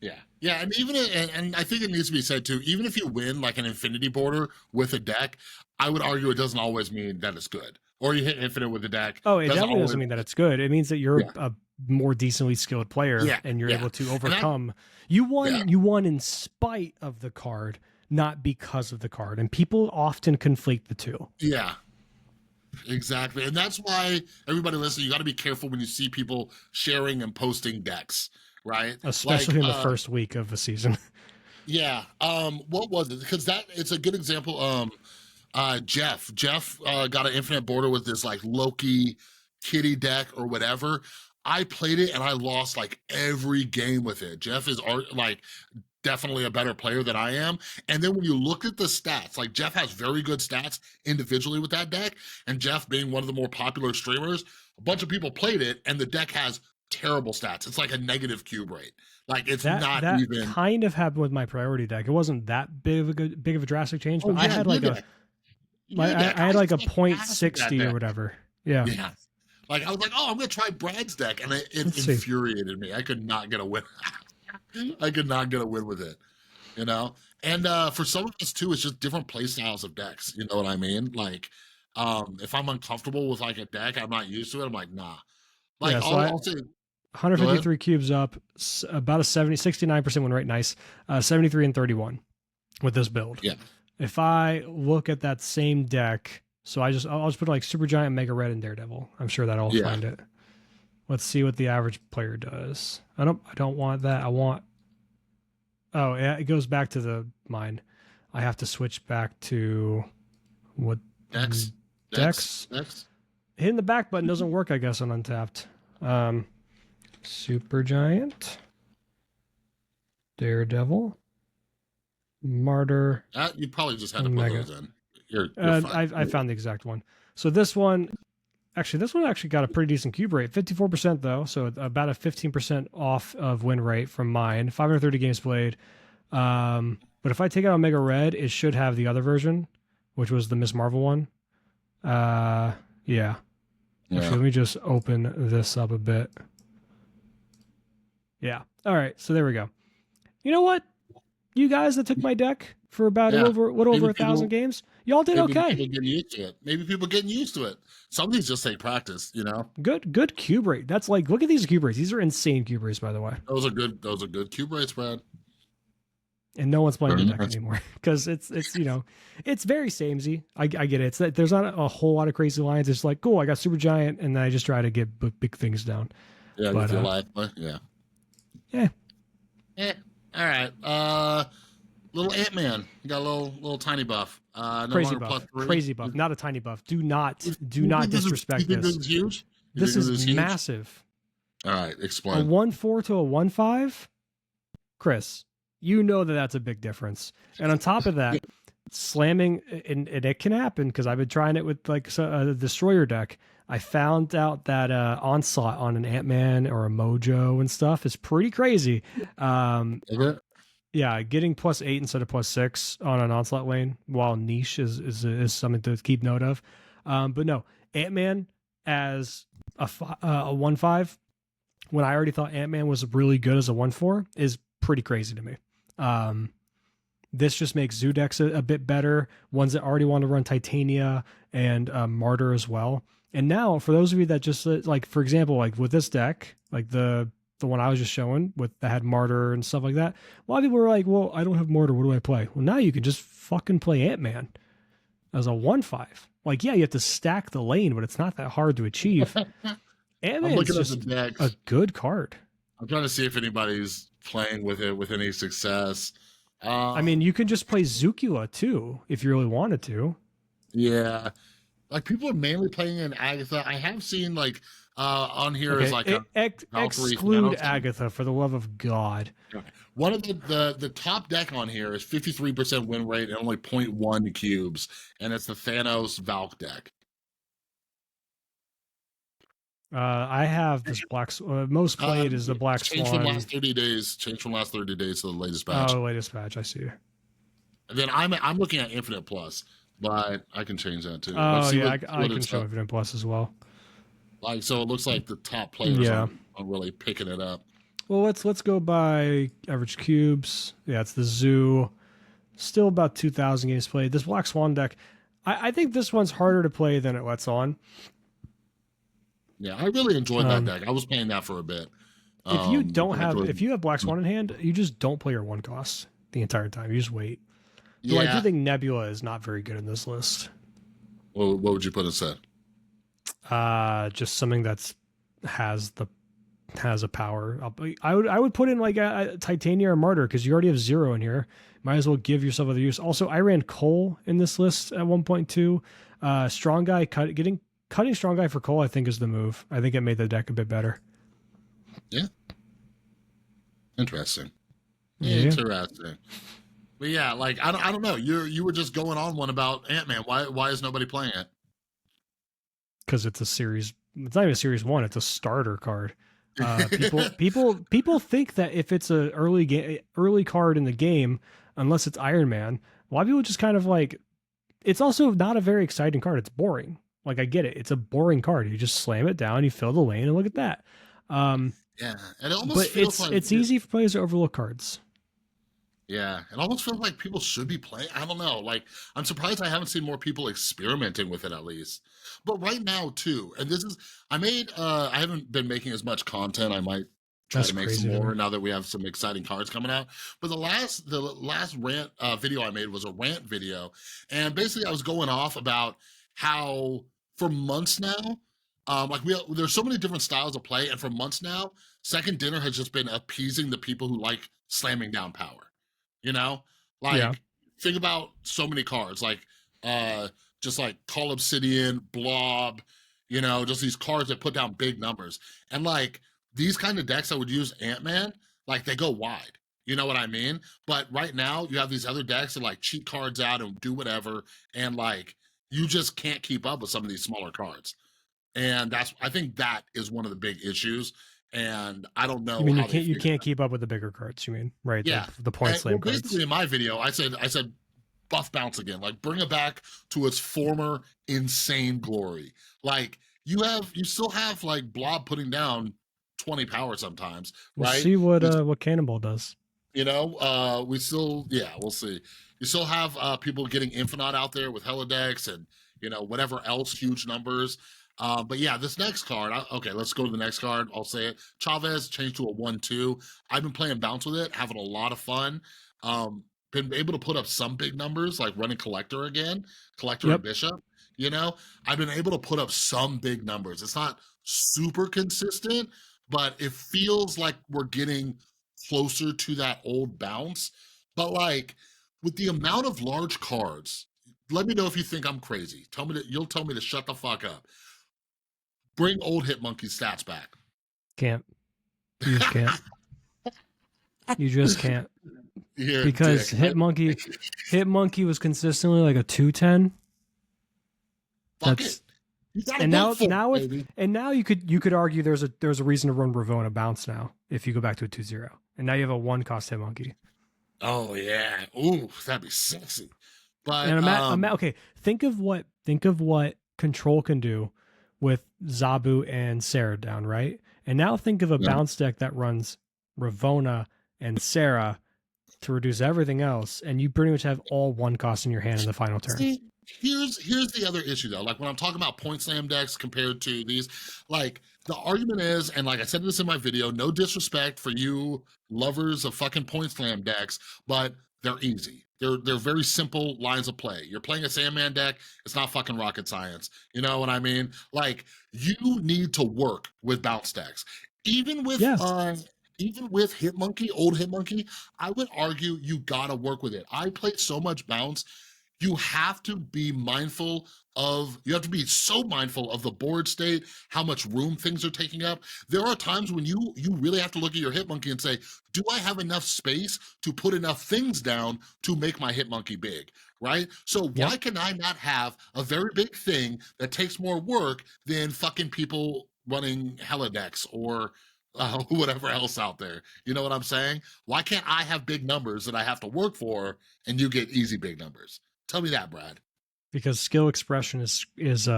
Speaker 2: Yeah, and even and I think it needs to be said too. Even if you win like an infinity border with a deck, I would argue it doesn't always mean that it's good. Or you hit infinite with a deck.
Speaker 1: Oh, it
Speaker 2: Doesn't
Speaker 1: definitely
Speaker 2: always.
Speaker 1: doesn't mean that it's good. It means that you're
Speaker 2: Yeah,
Speaker 1: a more decently skilled player
Speaker 2: yeah,
Speaker 1: and you're
Speaker 2: yeah.
Speaker 1: able to
Speaker 2: And I,
Speaker 1: overcome. You
Speaker 2: yeah,
Speaker 1: won. You won in spite of the card, not because of the card. And people often conflate the two.
Speaker 2: yeah, exactly. And that's why everybody listen. You got to be careful when you see people sharing and posting decks, right? Like,
Speaker 1: Especially in the first week of the season.
Speaker 2: yeah. What was it? Because that it's a good example. Jeff got an infinite border with this like Loki kitty deck or whatever. I played it and I lost like every game with it. Jeff is like definitely a better player than I am. And then when you look at the stats, like Jeff has very good stats individually with that deck. And Jeff being one of the more popular streamers, a bunch of people played it and the deck has terrible stats. It's like a negative cube rate. Like it's not
Speaker 1: that
Speaker 2: even.
Speaker 1: kind of happened with my priority deck. It wasn't that big of a drastic change, but
Speaker 2: Oh
Speaker 1: I
Speaker 2: yeah,
Speaker 1: had like I had like a point .60 or whatever. Yeah.
Speaker 2: Yeah. Like I was like, oh, I'm gonna try Brad's deck, and it infuriated me. I could not get a win. I could not get a win with it, you know. And for some of us too, it's just different play styles of decks. You know what I mean? Like, if I'm uncomfortable with like a deck, I'm not used to it. I'm like, nah. Like,
Speaker 1: Yeah, so
Speaker 2: I'll say,
Speaker 1: 153 cubes up, about a 69% win rate. Nice, 73 and 31 with this build.
Speaker 2: Yeah.
Speaker 1: If I look at that same deck, so I'll just put like Super Giant, Mega Red, and Daredevil. I'm sure that'll find it. Let's see what the average player does. I don't want that. I want. Oh yeah, it goes back to the mine. I have to switch back to what
Speaker 2: Dex.
Speaker 1: Hitting the back button doesn't work, I guess, on Untapped. Super Giant, Daredevil, Martyr.
Speaker 2: You probably just had to put those in. You're
Speaker 1: I found the exact one. So this one actually got a pretty decent cube rate, 54% though, so about a 15% off of win rate from mine. 530 games played. But if I take out Omega Red, it should have the other version, which was the Miss Marvel one. Yeah. Actually, let me just open this up a bit. Yeah. All right. So there we go. You know what? You guys that took my deck for about over 1,000 games, y'all did okay.
Speaker 2: People getting used to it. Maybe people getting used to it. Some of these just take practice, you know.
Speaker 1: Good cube rate. That's like, look at these cube rates. These are insane cube rates, by the way.
Speaker 2: Those are good cube rates, Brad.
Speaker 1: And no one's playing the deck anymore because it's it's very samey. I get it. There's not a whole lot of crazy lines. It's like, cool, I got Super Giant, and then I just try to get big things down.
Speaker 2: Yeah, with your life. Yeah.
Speaker 1: Yeah.
Speaker 2: All right. Little Ant-Man. You got a little tiny buff. No
Speaker 1: Crazy buff. Crazy buff. Not a tiny buff. Do not disrespect this.
Speaker 2: This is huge?
Speaker 1: This is massive.
Speaker 2: All right, explain.
Speaker 1: A 1/4 to a 1/5? Chris, you know that's a big difference. And on top of that, slamming, and it can happen because I've been trying it with like a Destroyer deck. I found out that Onslaught on an Ant-Man or a Mojo and stuff is pretty crazy. Yeah, getting +8 instead of +6 on an Onslaught lane while niche is something to keep note of. But no, Ant-Man as a 1/5, when I already thought Ant-Man was really good as a 1/4, is pretty crazy to me. This just makes Zoo decks a bit better, ones that already want to run Titania and Martyr as well. And now, for those of you that just, like, for example, like with this deck, like the one I was just showing with that had Martyr and stuff like that, a lot of people were like, well, I don't have Martyr, what do I play? Well, now you can just fucking play Ant-Man as a 1/5. Like, yeah, you have to stack the lane, but it's not that hard to achieve. Ant-Man is just a good card.
Speaker 2: I'm trying to see if anybody's playing with it with any success.
Speaker 1: I mean, you can just play Zukula too, if you really wanted to.
Speaker 2: Yeah. Like, people are mainly playing in Agatha. I have seen, like, on here is like
Speaker 1: exclude Agatha, for the love of God.
Speaker 2: Okay. One of the top deck on here is 53% win rate and only 0.1 cubes, and it's the Thanos Valk deck.
Speaker 1: I have this black. Most played is the Black Swan.
Speaker 2: Changed from last 30 days. Changed from last 30 days to the latest patch.
Speaker 1: Oh, the latest patch. I see.
Speaker 2: And then I'm looking at Infinite Plus, but I can change that too.
Speaker 1: Oh yeah, I can show Infinite Plus as well.
Speaker 2: Like, so it looks like the top players are really picking it up.
Speaker 1: Well, let's go by average cubes. Yeah, it's the zoo. Still about 2,000 games played. This Black Swan deck, I think this one's harder to play than it lets on.
Speaker 2: Yeah, I really enjoyed that deck. I was playing that for a bit.
Speaker 1: If you have Black Swan in hand, you just don't play your one cost the entire time. You just wait. Though I do think Nebula is not very good in this list.
Speaker 2: What would you put instead?
Speaker 1: Just something that's has a power. I would put in like a Titania or Martyr because you already have 0 in here. Might as well give yourself other use. Also, I ran Cole in this list at 1.2. Strong Guy cutting Strong Guy for Cole, I think, is the move. I think it made the deck a bit better.
Speaker 2: Yeah. Interesting.
Speaker 1: Yeah.
Speaker 2: Interesting. But yeah, like I don't know. You were just going on one about Ant-Man. Why is nobody playing it?
Speaker 1: Because it's a series. It's not even a series 1. It's a starter card. People think that if it's a early card in the game, unless it's Iron Man, a lot of people just kind of like. It's also not a very exciting card. It's boring. Like I get it. It's a boring card. You just slam it down, you fill the lane, and look at that.
Speaker 2: Yeah, and it almost feels like
Speaker 1: it's easy for players to overlook cards.
Speaker 2: Yeah, it almost feels like people should be playing. I don't know. Like, I'm surprised I haven't seen more people experimenting with it at least. But right now too, and this is I haven't been making as much content. I might try to make some more now that we have some exciting cards coming out. But the last rant video I made was a rant video, and basically I was going off about how for months now, there's so many different styles of play, and for months now, Second Dinner has just been appeasing the people who like slamming down power. You know, think about so many cards, like just like Call Obsidian, Blob, just these cards that put down big numbers. And like these kind of decks that would use Ant-Man, like they go wide. You know what I mean? But right now you have these other decks that like cheat cards out and do whatever, and like you just can't keep up with some of these smaller cards. And I think that is one of the big issues. And I don't know.
Speaker 1: You mean you can't keep up with the bigger cards? You mean, right?
Speaker 2: Yeah,
Speaker 1: the point slam cards.
Speaker 2: Basically, in my video, I said buff bounce again, like bring it back to its former insane glory. Like you still have like Blob putting down 20 power sometimes, right?
Speaker 1: We'll see what Cannonball does.
Speaker 2: We'll see. You still have people getting Infinite out there with Helidex and whatever else, huge numbers. But yeah, this next card, let's go to the next card. I'll say it. Chavez changed to a 1/2. I've been playing bounce with it, having a lot of fun. Been able to put up some big numbers, like running Collector again, and Bishop. I've been able to put up some big numbers. It's not super consistent, but it feels like we're getting closer to that old bounce. But like with the amount of large cards, let me know if you think I'm crazy. You'll tell me to shut the fuck up. Bring old Hitmonkey stats back.
Speaker 1: Can't. You just can't. You just can't. Because Hitmonkey was consistently like a 210.
Speaker 2: Fuck it.
Speaker 1: And now you could argue there's a reason to run Ravona bounce now if you go back to a 2-0. And now you have a 1-cost Hitmonkey.
Speaker 2: Oh yeah. Ooh, that'd be sexy. But
Speaker 1: okay, think of what Control can do with Zabu and Sarah down, right? And now think of a bounce deck that runs Ravona and Sarah to reduce everything else, and you pretty much have all 1 cost in your hand in the final turn.
Speaker 2: See, here's the other issue though. Like when I'm talking about point slam decks compared to these, like the argument is, and like I said this in my video, no disrespect for you lovers of fucking point slam decks, but they're easy. They're very simple lines of play. You're playing a Sandman deck. It's not fucking rocket science. You know what I mean? Like you need to work with bounce decks. Even with Hitmonkey, old Hitmonkey, I would argue you gotta work with it. I play so much bounce. You have to be so mindful of the board state, how much room things are taking up. There are times when you really have to look at your Hitmonkey and say, do I have enough space to put enough things down to make my Hitmonkey big, right? So why can I not have a very big thing that takes more work than fucking people running Helidex or whatever else out there? You know what I'm saying? Why can't I have big numbers that I have to work for and you get easy big numbers? Tell me that, Brad.
Speaker 1: Because skill expression is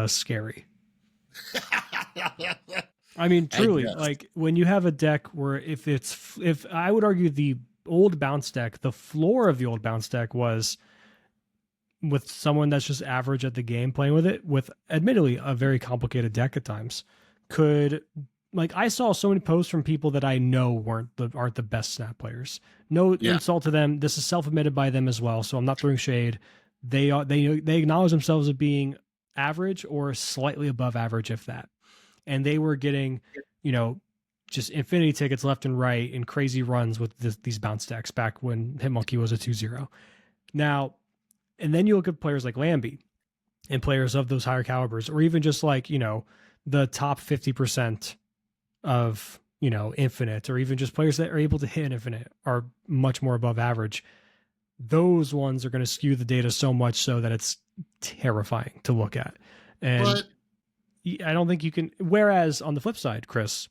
Speaker 1: scary. I mean,
Speaker 2: I
Speaker 1: truly,
Speaker 2: guess.
Speaker 1: like when you have a deck where if I would argue the old bounce deck, the floor of the old bounce deck was with someone that's just average at the game playing with it, with admittedly a very complicated deck at times, could like I saw so many posts from people that I know aren't the best snap players. No
Speaker 2: Yeah.
Speaker 1: insult to them. This is self-admitted by them as well, so I'm not throwing shade. They acknowledge themselves as being average or slightly above average, if that. And they were getting, you know, just infinity tickets left and right in crazy runs with these bounce decks back when Hitmonkey was a 2-0. Now, and then you look at players like Lambie and players of those higher calibers, or even just like, you know, the top 50% of, you know, infinite, or even just players that are able to hit infinite are much more above average. Those ones are going to skew the data so much so that it's terrifying to look at. And
Speaker 2: But
Speaker 1: I don't think you can. Whereas on the flip side, Chris,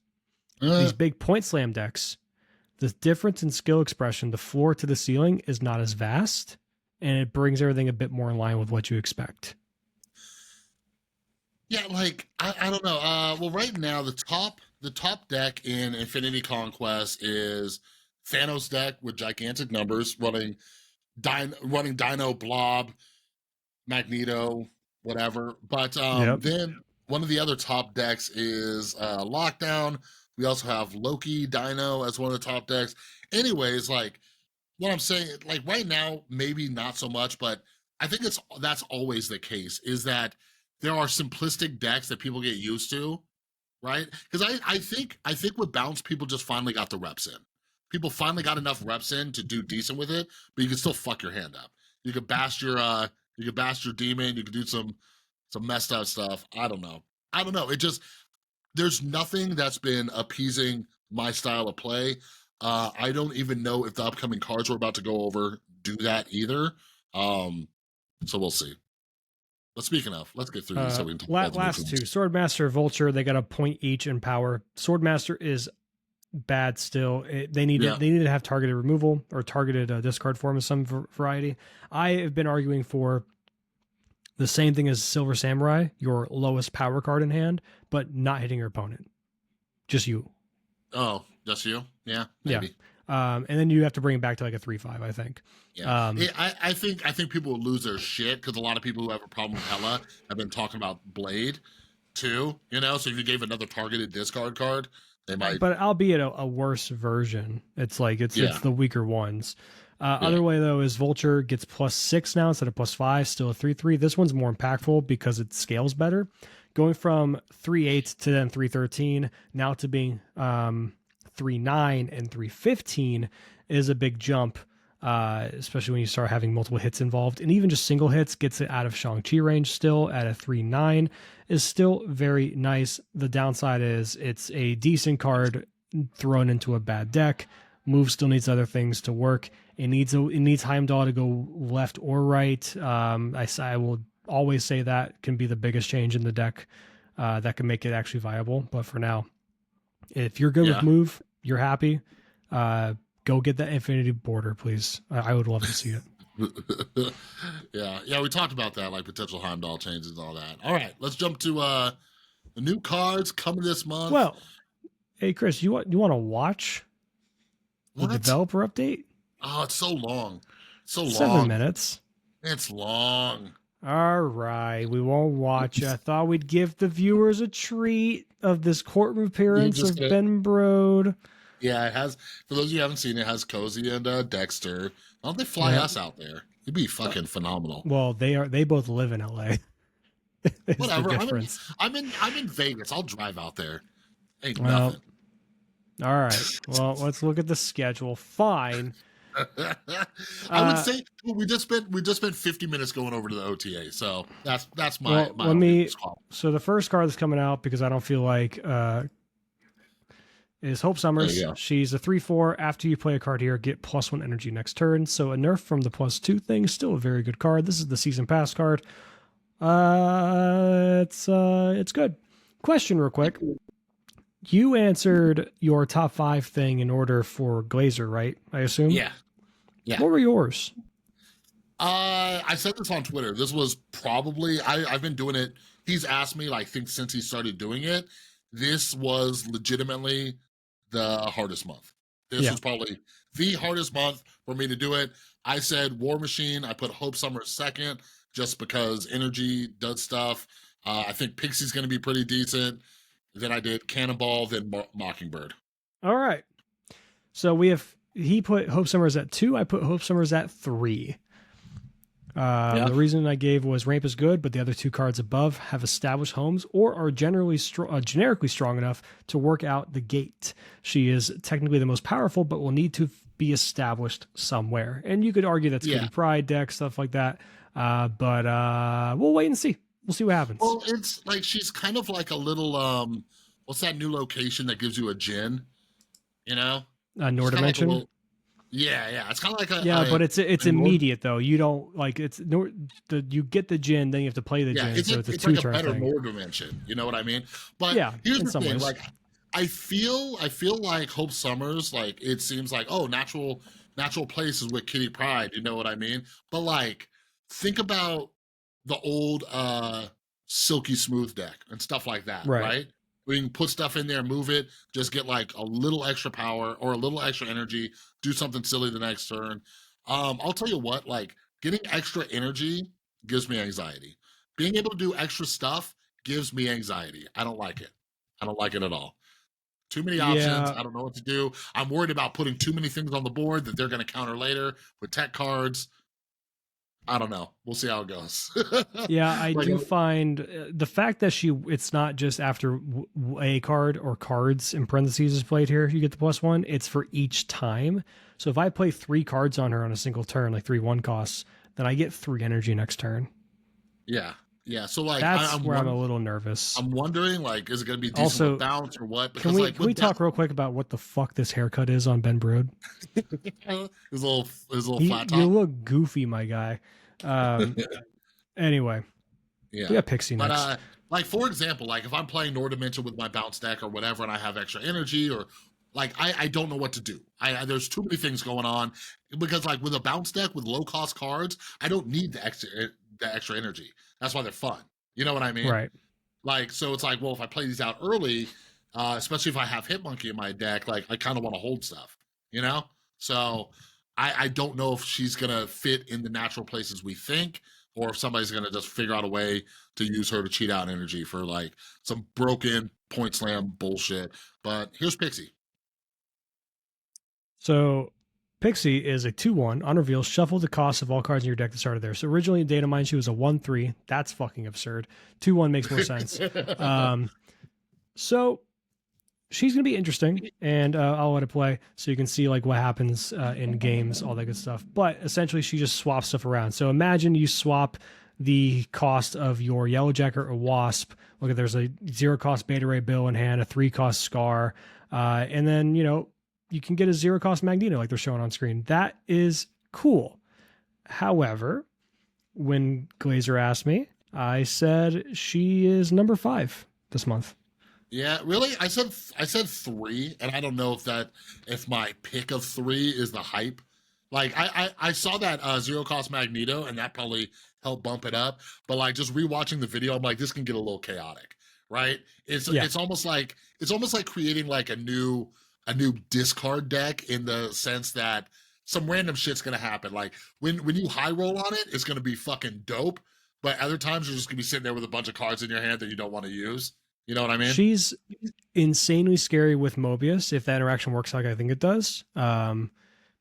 Speaker 1: these big point slam decks, the difference in skill expression, the floor to the ceiling is not as vast, and it brings everything a bit more in line with what you expect.
Speaker 2: yeah, like I don't know. Well, right now the top deck in Infinity Conquest is Thanos deck with gigantic numbers running Dino, Blob, Magneto, whatever. But
Speaker 1: Yep.
Speaker 2: then one of the other top decks is Lockdown. We also have Loki Dino as one of the top decks. Anyways, like what I'm saying, like right now, maybe not so much, but I think that's always the case, is that there are simplistic decks that people get used to, right? Because I think with Bounce, people just finally got the reps in. People finally got enough reps in to do decent with it, but you can still fuck your hand up. You could bash your demon, you could do some messed up stuff. I don't know. It just there's nothing that's been appeasing my style of play. I don't even know if the upcoming cards we're about to go over do that either. So we'll see. But speaking of, let's get through these so we can talk about the new
Speaker 1: Last two,
Speaker 2: cards.
Speaker 1: Swordmaster, Vulture, they got a point each in power. Swordmaster is bad still. They need to have targeted removal or targeted discard form of some variety. I have been arguing for the same thing as Silver Samurai, your lowest power card in hand, but not hitting your opponent. Just you.
Speaker 2: Oh, just you? Yeah, maybe.
Speaker 1: Yeah. And then you have to bring it back to like a 3/5, I think.
Speaker 2: Yeah, I think people will lose their shit because a lot of people who have a problem with Hela have been talking about Blade too. You know, so if you gave another targeted discard card, they might.
Speaker 1: But albeit a worse version. It's like it's the weaker ones. Other way though is Vulture gets +6 now instead of +5, still a 3/3. This one's more impactful because it scales better, going from 3/8 to then 3/13 now to being 3/9 and 3/15 is a big jump. Especially when you start having multiple hits involved, and even just single hits gets it out of Shang-Chi range still at a 3/9 is still very nice. The downside is it's a decent card thrown into a bad deck. Move still needs other things to work. It needs Heimdall to go left or right. I will always say that can be the biggest change in the deck that can make it actually viable. But for now, if you're good with move, you're happy. Go get that Infinity Border, please. I would love to see it.
Speaker 2: yeah, we talked about that, like potential Heimdall changes and all that. All right, let's jump to the new cards coming this month.
Speaker 1: Well, hey Chris, you want to watch the developer update?
Speaker 2: Oh, it's so long.
Speaker 1: 7 minutes.
Speaker 2: It's long.
Speaker 1: All right, we won't watch it. I thought we'd give the viewers a treat of this courtroom appearance of Ben Brode.
Speaker 2: Yeah, it has. For those of you who haven't seen it, it has Cozy and Dexter. Why don't they fly us out there? It'd be fucking phenomenal.
Speaker 1: Well, they both live in LA.
Speaker 2: Whatever. I'm in Vegas. I'll drive out there. Ain't nothing.
Speaker 1: All right. Well, let's look at the schedule. Fine.
Speaker 2: I would say we just spent 50 minutes going over to the OTA. So that's my
Speaker 1: So the first card that's coming out, because I don't feel like is Hope Summers. She's a 3/4. After you play a card here, get +1 energy next turn. So a nerf from the +2 thing. Still a very good card. This is the season pass card. It's good. Question real quick. You answered your top 5 thing in order for Glazer, right? I assume?
Speaker 2: Yeah.
Speaker 1: What were yours?
Speaker 2: I said this on Twitter. This was probably I've been doing it. He's asked me, like, since he started doing it. this was legitimately the hardest month. This was probably the hardest month for me to do it. I said War Machine. I put Hope Summer second just because energy does stuff. I think Pixie's going to be pretty decent. Then I did Cannonball, then Mockingbird.
Speaker 1: All right. So he put Hope Summers at 2. I put Hope Summers at 3. The reason I gave was Ramp is good, but the other 2 cards above have established homes or are generically strong enough to work out the gate. She is technically the most powerful, but will need to be established somewhere. And you could argue that's Kitty Pryde deck, stuff like that. But we'll wait and see. We'll see what happens.
Speaker 2: Well, it's like she's kind of like a little what's that new location that gives you a gin? You know?
Speaker 1: Nor Dimension.
Speaker 2: Like yeah. It's kind of like
Speaker 1: but it's immediate though. You don't like you get the gin, then you have to play the gin. So it's a 2-turn
Speaker 2: like a better
Speaker 1: thing.
Speaker 2: Nor Dimension. You know what I mean? But here's the thing, like I feel like Hope Summers, like it seems like natural places with Kitty Pryde. You know what I mean? But like think about the old Silky Smooth deck and stuff like that, right? We can put stuff in there, move it, just get like a little extra power or a little extra energy, do something silly the next turn. I'll tell you what, like getting extra energy gives me anxiety. Being able to do extra stuff gives me anxiety. I don't like it. I don't like it at all. Too many options. I don't know what to do. I'm worried about putting too many things on the board that they're going to counter later with tech cards. I don't know. We'll see how it goes.
Speaker 1: I do find the fact that it's not just after a card or cards in parentheses is played here, you get the +1. It's for each time. So if I play 3 cards on her on a single turn, like 3 1 costs, then I get 3 energy next turn.
Speaker 2: Yeah. So like
Speaker 1: that's where I'm a little nervous.
Speaker 2: I'm wondering, like, is it going to be decent also, with bounce or what?
Speaker 1: Because can we talk real quick about what the fuck this haircut is on Ben Brood?
Speaker 2: his little flat top.
Speaker 1: You look goofy, my guy. Anyway, we got Pixie next.
Speaker 2: But like for example, like if I'm playing Nor Dimension with my bounce deck or whatever, and I have extra energy, or like I don't know what to do. There's too many things going on because like with a bounce deck with low cost cards, I don't need the extra energy. That's why they're fun. You know what I mean?
Speaker 1: Right.
Speaker 2: Like, so it's like, well, if I play these out early, especially if I have Hitmonkey in my deck, like I kind of want to hold stuff, you know? So I don't know if she's going to fit in the natural places we think, or if somebody's going to just figure out a way to use her to cheat out energy for like some broken point slam bullshit. But here's Pixie.
Speaker 1: So Pixie is a 2-1 on reveal. Shuffle the cost of all cards in your deck that started there. So originally in data mine she was a 1-3. That's fucking absurd. 2-1 makes more sense. So she's gonna be interesting, and I'll let it play so you can see like what happens in games, all that good stuff. But essentially, she just swaps stuff around. So imagine you swap the cost of your Yellowjacket or Wasp. Look at there's a 0 cost Beta Ray Bill in hand, a 3 cost Scar, and then you can get a 0 cost Magneto like they're showing on screen. That is cool. However, when Glazer asked me, I said she is number 5 this month.
Speaker 2: Yeah, really? I said 3, and I don't know if my pick of 3 is the hype. Like I saw that 0 cost Magneto, and that probably helped bump it up. But like just rewatching the video, I'm like, this can get a little chaotic, right? It's almost like creating like a new discard deck in the sense that some random shit's gonna happen. Like when you high roll on it, it's gonna be fucking dope. But other times you're just gonna be sitting there with a bunch of cards in your hand that you don't want to use. You know what I mean?
Speaker 1: She's insanely scary with Mobius if that interaction works like I think it does.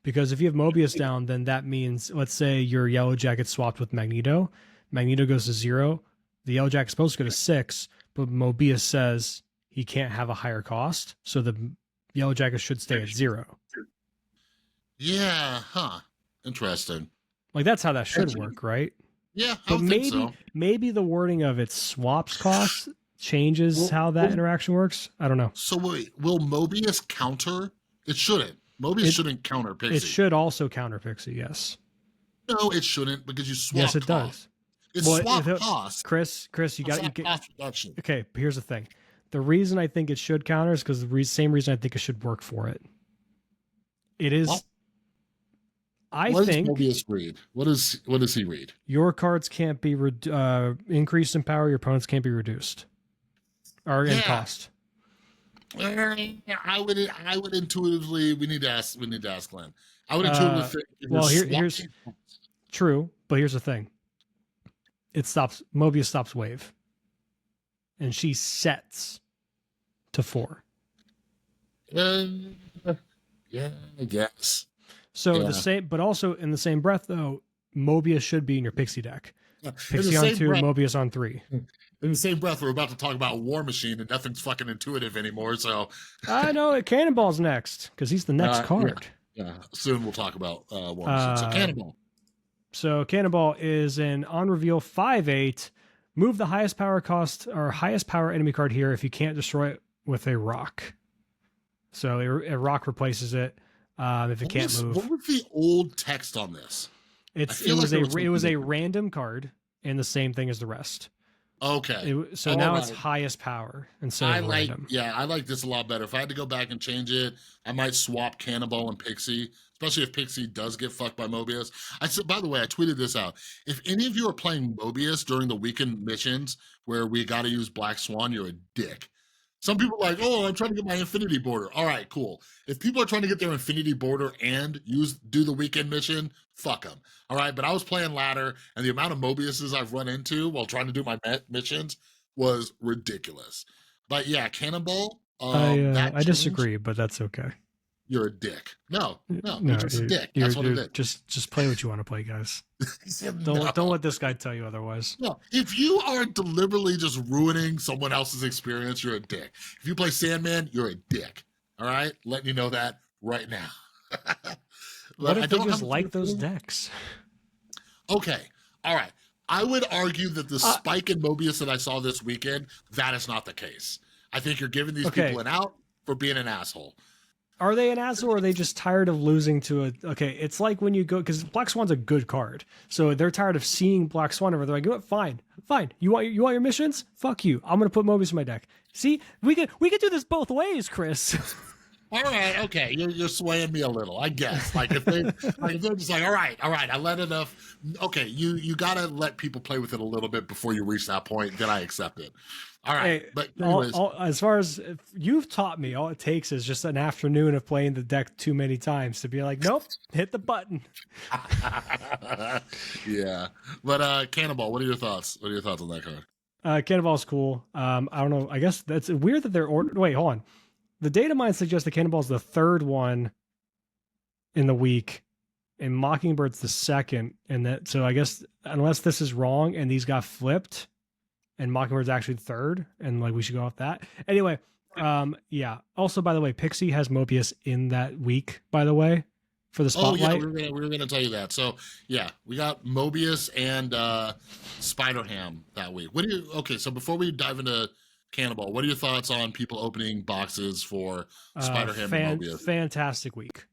Speaker 1: Because if you have Mobius down, then that means, let's say your Yellowjacket swapped with Magneto. Magneto goes to 0. The Yellowjacket's supposed to go to 6, but Mobius says he can't have a higher cost. So the Yellowjacket should stay at 0.
Speaker 2: Yeah, huh. Interesting.
Speaker 1: Like that's how that should work, right?
Speaker 2: Yeah, I think so.
Speaker 1: Maybe the wording of its swaps costs changes how that interaction works. I don't know.
Speaker 2: So wait, will Mobius counter? It shouldn't. Mobius shouldn't counter Pixie.
Speaker 1: It should also counter Pixie, yes.
Speaker 2: No, it shouldn't because you swap.
Speaker 1: Yes, it does.
Speaker 2: It's swap cost.
Speaker 1: Chris, you got cost reduction. Okay, here's the thing. The reason I think it should counter is because the same reason I think it should work for it. It is. What?
Speaker 2: What does Mobius read? What does he read?
Speaker 1: Your cards can't be increased in power. Your opponents can't be reduced. Or in cost.
Speaker 2: I would intuitively. We need to ask. We need to ask Glenn. I would intuitively think if
Speaker 1: Well,
Speaker 2: you're
Speaker 1: here's
Speaker 2: swapping.
Speaker 1: true, but here's the thing. Mobius stops wave, and she sets to 4.
Speaker 2: Yeah, I guess.
Speaker 1: So
Speaker 2: Yeah.
Speaker 1: the same, but also in the same breath, though, Mobius should be in your Pixie deck.
Speaker 2: In
Speaker 1: Pixie
Speaker 2: the
Speaker 1: on
Speaker 2: same
Speaker 1: 2,
Speaker 2: breath,
Speaker 1: Mobius on 3.
Speaker 2: in the same breath, we're about to talk about War Machine, and nothing's fucking intuitive anymore. So
Speaker 1: I know Cannonball's next because he's the next card.
Speaker 2: Yeah, soon we'll talk about War Machine. So Cannonball.
Speaker 1: So Cannonball is an on reveal 5/8. Move the highest power cost or highest power enemy card here if you can't destroy it with a rock. So a rock replaces it if it can't move.
Speaker 2: What was the old text on this?
Speaker 1: It was a random card and the same thing as the rest.
Speaker 2: Okay.
Speaker 1: So now it's highest power instead of random.
Speaker 2: Yeah, I like this a lot better. If I had to go back and change it, I might swap Cannonball and Pixie, especially if Pixie does get fucked by Mobius. I said, by the way, I tweeted this out. If any of you are playing Mobius during the weekend missions where we got to use Black Swan, you're a dick. Some people are like, oh, I'm trying to get my Infinity Border. All right, cool. If people are trying to get their Infinity Border and do the weekend mission, fuck them. All right, but I was playing ladder, and the amount of Mobiuses I've run into while trying to do my missions was ridiculous. But yeah, Cannonball.
Speaker 1: I disagree, but that's okay.
Speaker 2: You're a dick. No, you're just a dick. That's what it is.
Speaker 1: Just play what you want to play, guys. Don't let this guy tell you otherwise.
Speaker 2: No, if you are deliberately just ruining someone else's experience, you're a dick. If you play Sandman, you're a dick. All right, letting you know that right now.
Speaker 1: What if they just like those decks?
Speaker 2: Okay, all right. I would argue that the spike in Mobius that I saw this weekend, that is not the case. I think you're giving these people an out for being an asshole.
Speaker 1: Are they an asshole or are they just tired of losing to a... Okay, it's like when you go... Because Black Swan's a good card. So they're tired of seeing Black Swan over there. They're like, fine. You want your missions? Fuck you. I'm going to put Mobius in my deck. See? We could do this both ways, Chris.
Speaker 2: All right, okay, you're swaying me a little, I guess. Like if they're just like, all right, I let enough. Okay, you gotta let people play with it a little bit before you reach that point. Then I accept it. All right, but anyways,
Speaker 1: as far as you've taught me, all it takes is just an afternoon of playing the deck too many times to be like, nope, hit the button.
Speaker 2: Yeah, but Cannonball, what are your thoughts? What are your thoughts on that card?
Speaker 1: Cannonball's cool. I don't know. I guess that's weird that they're wait, hold on. The data mine suggests that Cannonball's the third one in the week, and Mockingbird's the second. And that, so I guess unless this is wrong and these got flipped, and Mockingbird's actually third, and like we should go off that. Anyway, yeah. Also, by the way, Pixie has Mobius in that week. By the way, for the spotlight.
Speaker 2: Oh yeah, we were gonna tell you that. So yeah, we got Mobius and Spider-Ham that week. Okay, so before we dive into Cannonball, what are your thoughts on people opening boxes for Spider-Ham and Mobius?
Speaker 1: Fantastic week.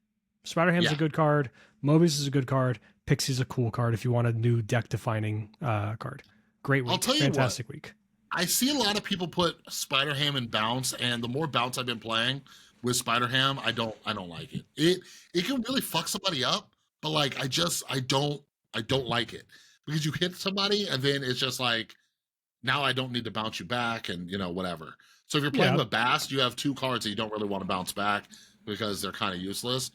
Speaker 1: Spider-Ham's a good card. Mobius is a good card. Pixie's a cool card if you want a new deck-defining card. Great week.
Speaker 2: I'll tell you
Speaker 1: fantastic week.
Speaker 2: I see a lot of people put Spider-Ham in bounce, and the more bounce I've been playing with Spider-Ham, I don't like it. It can really fuck somebody up, but like I don't like it because you hit somebody and then it's just like, now I don't need to bounce you back and, whatever. So if you're playing with Bast, you have two cards that you don't really want to bounce back because they're kind of useless,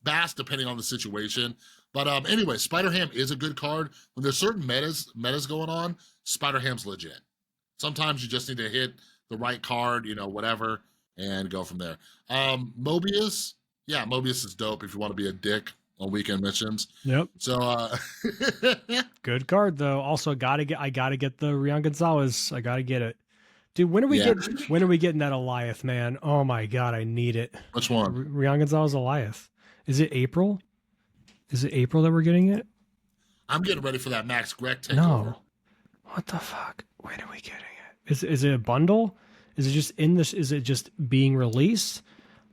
Speaker 2: Bast, depending on the situation. But anyway, Spider-Ham is a good card. When there's certain metas going on, Spider-Ham's legit. Sometimes you just need to hit the right card, whatever, and go from there. Mobius, Mobius is dope if you want to be a dick on weekend missions.
Speaker 1: Yep.
Speaker 2: So
Speaker 1: good card though. Also I gotta get the Rian Gonzalez. I gotta get it. Dude, when are we getting that Eliath, man? Oh my god, I need it.
Speaker 2: Which one?
Speaker 1: Rian Gonzalez Eliath. Is it April? Is it April that we're getting it?
Speaker 2: I'm getting ready for that Max Greg takeover.
Speaker 1: No. What the fuck? When are we getting it? Is it a bundle? Is it just in this? Is it just being released?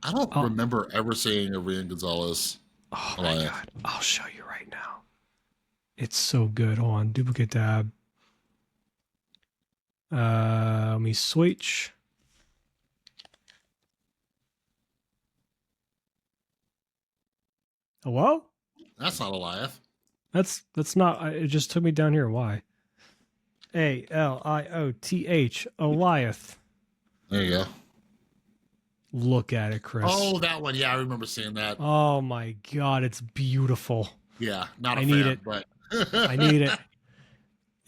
Speaker 2: I don't remember ever seeing a Rian Gonzalez.
Speaker 1: Oh my god. I'll show you right now. It's so good. Hold on. Duplicate tab. Let me switch. Hello?
Speaker 2: That's not Eliath.
Speaker 1: That's not. It just took me down here. Why? Alioth. Eliath.
Speaker 2: There you go.
Speaker 1: Look at it, Chris.
Speaker 2: Oh, that one. Yeah, I remember seeing that.
Speaker 1: Oh my God, it's beautiful.
Speaker 2: Yeah, not a
Speaker 1: I
Speaker 2: fan,
Speaker 1: need it.
Speaker 2: but
Speaker 1: I need it.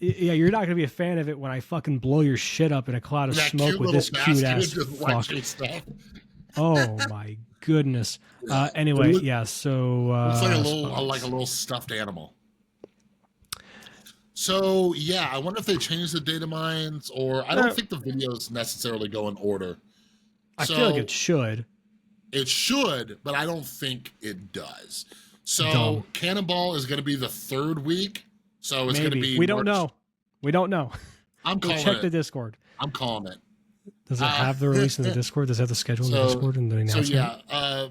Speaker 1: Yeah, you're not gonna be a fan of it when I fucking blow your shit up in a cloud of
Speaker 2: that
Speaker 1: smoke
Speaker 2: cute
Speaker 1: with
Speaker 2: little
Speaker 1: this cute ass
Speaker 2: basket
Speaker 1: fuck.
Speaker 2: watching stuff.
Speaker 1: Oh my goodness.
Speaker 2: Yeah.
Speaker 1: Anyway, yeah. So
Speaker 2: It's like a little stuffed animal. So yeah, I wonder if they changed the data mines, or I don't think the videos necessarily go in order.
Speaker 1: I feel like it should.
Speaker 2: It should, but I don't think it does. So
Speaker 1: Dumb.
Speaker 2: Cannonball is going to be the 3rd week. So it's going to be.
Speaker 1: We don't know. We don't know.
Speaker 2: I'm calling it.
Speaker 1: Check the Discord.
Speaker 2: I'm calling it.
Speaker 1: Does it have the release in the Discord? Does it have the schedule in the Discord and the announcement?
Speaker 2: So yeah,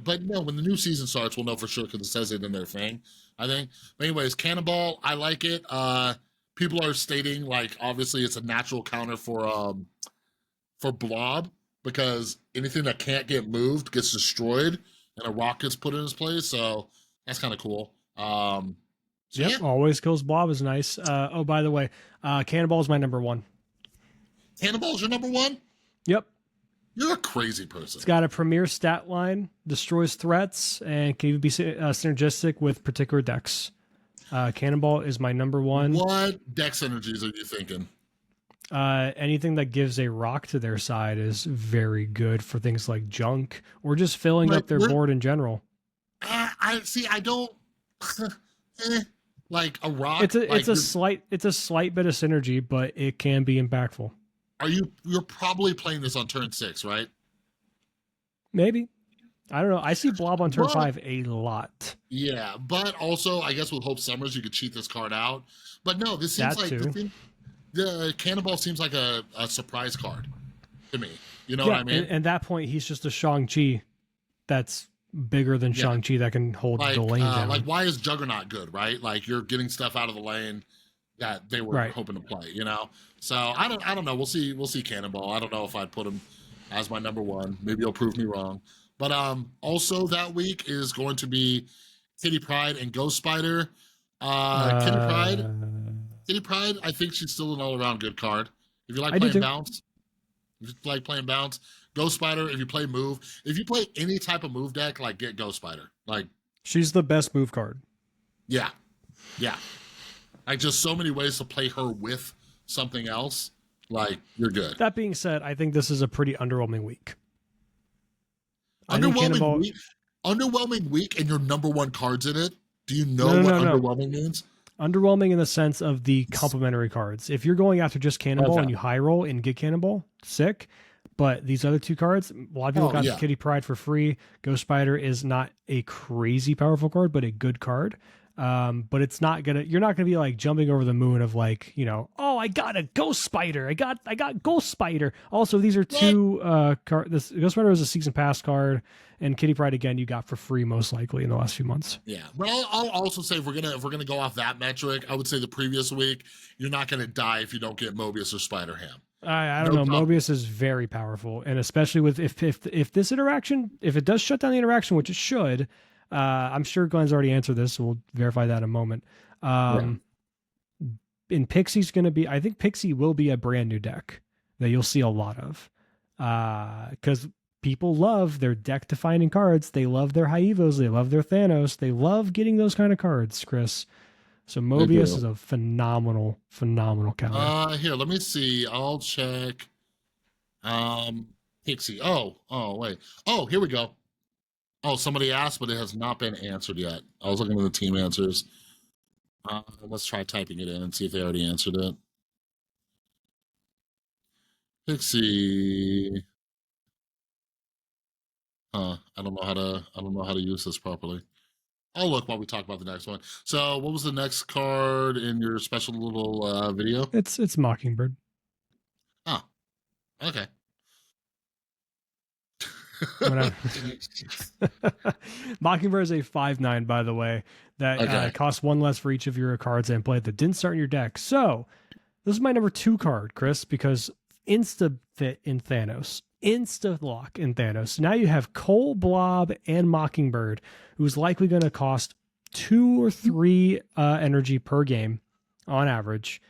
Speaker 2: but no, when the new season starts, we'll know for sure because it says it in their thing, I think. But anyways, Cannonball, I like it. People are stating like obviously it's a natural counter for Blob because anything that can't get moved gets destroyed and a rock gets put in its place. So that's kind of cool.
Speaker 1: Yep, always kills Blob is nice. Oh, by the way, Cannonball is my number 1.
Speaker 2: Cannonball's your number 1?
Speaker 1: Yep.
Speaker 2: You're a crazy person.
Speaker 1: It's got a premier stat line, destroys threats, and can even be synergistic with particular decks. Cannonball is my number 1.
Speaker 2: What deck synergies are you thinking?
Speaker 1: Anything that gives a rock to their side is very good for things like junk or just filling up their board in general.
Speaker 2: I see. I don't like a rock.
Speaker 1: It's a slight bit of synergy, but it can be impactful.
Speaker 2: You're probably playing this on turn 6, right?
Speaker 1: Maybe. I don't know. I see Blob on turn 5 a lot.
Speaker 2: Yeah, but also I guess with Hope Summers you could cheat this card out. But no, this seems the Cannonball seems like a surprise card to me. You know what I mean?
Speaker 1: And at that point he's just a Shang-Chi that's bigger than Shang-Chi that can hold the lane down.
Speaker 2: Like why is Juggernaut good, right? Like you're getting stuff out of the lane that they were hoping to play, you know? So I don't know. We'll see Cannonball. I don't know if I'd put him as my number 1. Maybe he'll prove me wrong. But also that week is going to be Kitty Pryde and Ghost Spider. Kitty Pryde, I think she's still an all-around good card. If you like playing bounce, Ghost Spider, if you play move, if you play any type of move deck, like get Ghost Spider. Like
Speaker 1: she's the best move card.
Speaker 2: Yeah. Yeah. Like just so many ways to play her with something else. Like you're good.
Speaker 1: That being said, I think this is a pretty underwhelming week.
Speaker 2: Underwhelming week and your number 1 cards in it. Do you know what underwhelming means?
Speaker 1: Underwhelming in the sense of the complementary cards. If you're going after just Cannonball and you high roll and get Cannonball, sick. But these other 2 cards, a lot of people got Kitty Pryde for free. Ghost Spider is not a crazy powerful card, but a good card. But you're not gonna be like jumping over the moon of like, you know, oh, I got a Ghost Spider. I got Ghost Spider. Also, these are 2 cards. This Ghost Spider is a season pass card, and Kitty Pryde again you got for free most likely in the last few months.
Speaker 2: Yeah, but I'll also say if we're gonna go off that metric, I would say the previous week you're not gonna die if you don't get Mobius or Spider Ham.
Speaker 1: I don't know. Mobius is very powerful, and especially with if this interaction, if it does shut down the interaction, which it should. I'm sure Glenn's already answered this, so we'll verify that in a moment. And Pixie's going to be, I think Pixie will be a brand new deck that you'll see a lot of. Because people love their deck-defining cards. They love their Hyevos. They love their Thanos. They love getting those kind of cards, Chris. So Mobius is a phenomenal counter.
Speaker 2: Here, let me see. I'll check. Pixie. Oh, wait. Oh, here we go. Oh, somebody asked, but it has not been answered yet. I was looking at the team answers. Let's try typing it in and see if they already answered it. Pixie. I don't know how to use this properly. I'll look while we talk about the next one. So, what was the next card in your special little video?
Speaker 1: It's Mockingbird.
Speaker 2: Oh, okay.
Speaker 1: Mockingbird is a 5/9, by the way, that costs 1 less for each of your cards and play that didn't start in your deck. So this is my number 2 card, Chris, because insta fit in Thanos, insta lock in Thanos. Now you have Cole, Blob, and Mockingbird, who's likely going to cost 2 or 3 energy per game on average.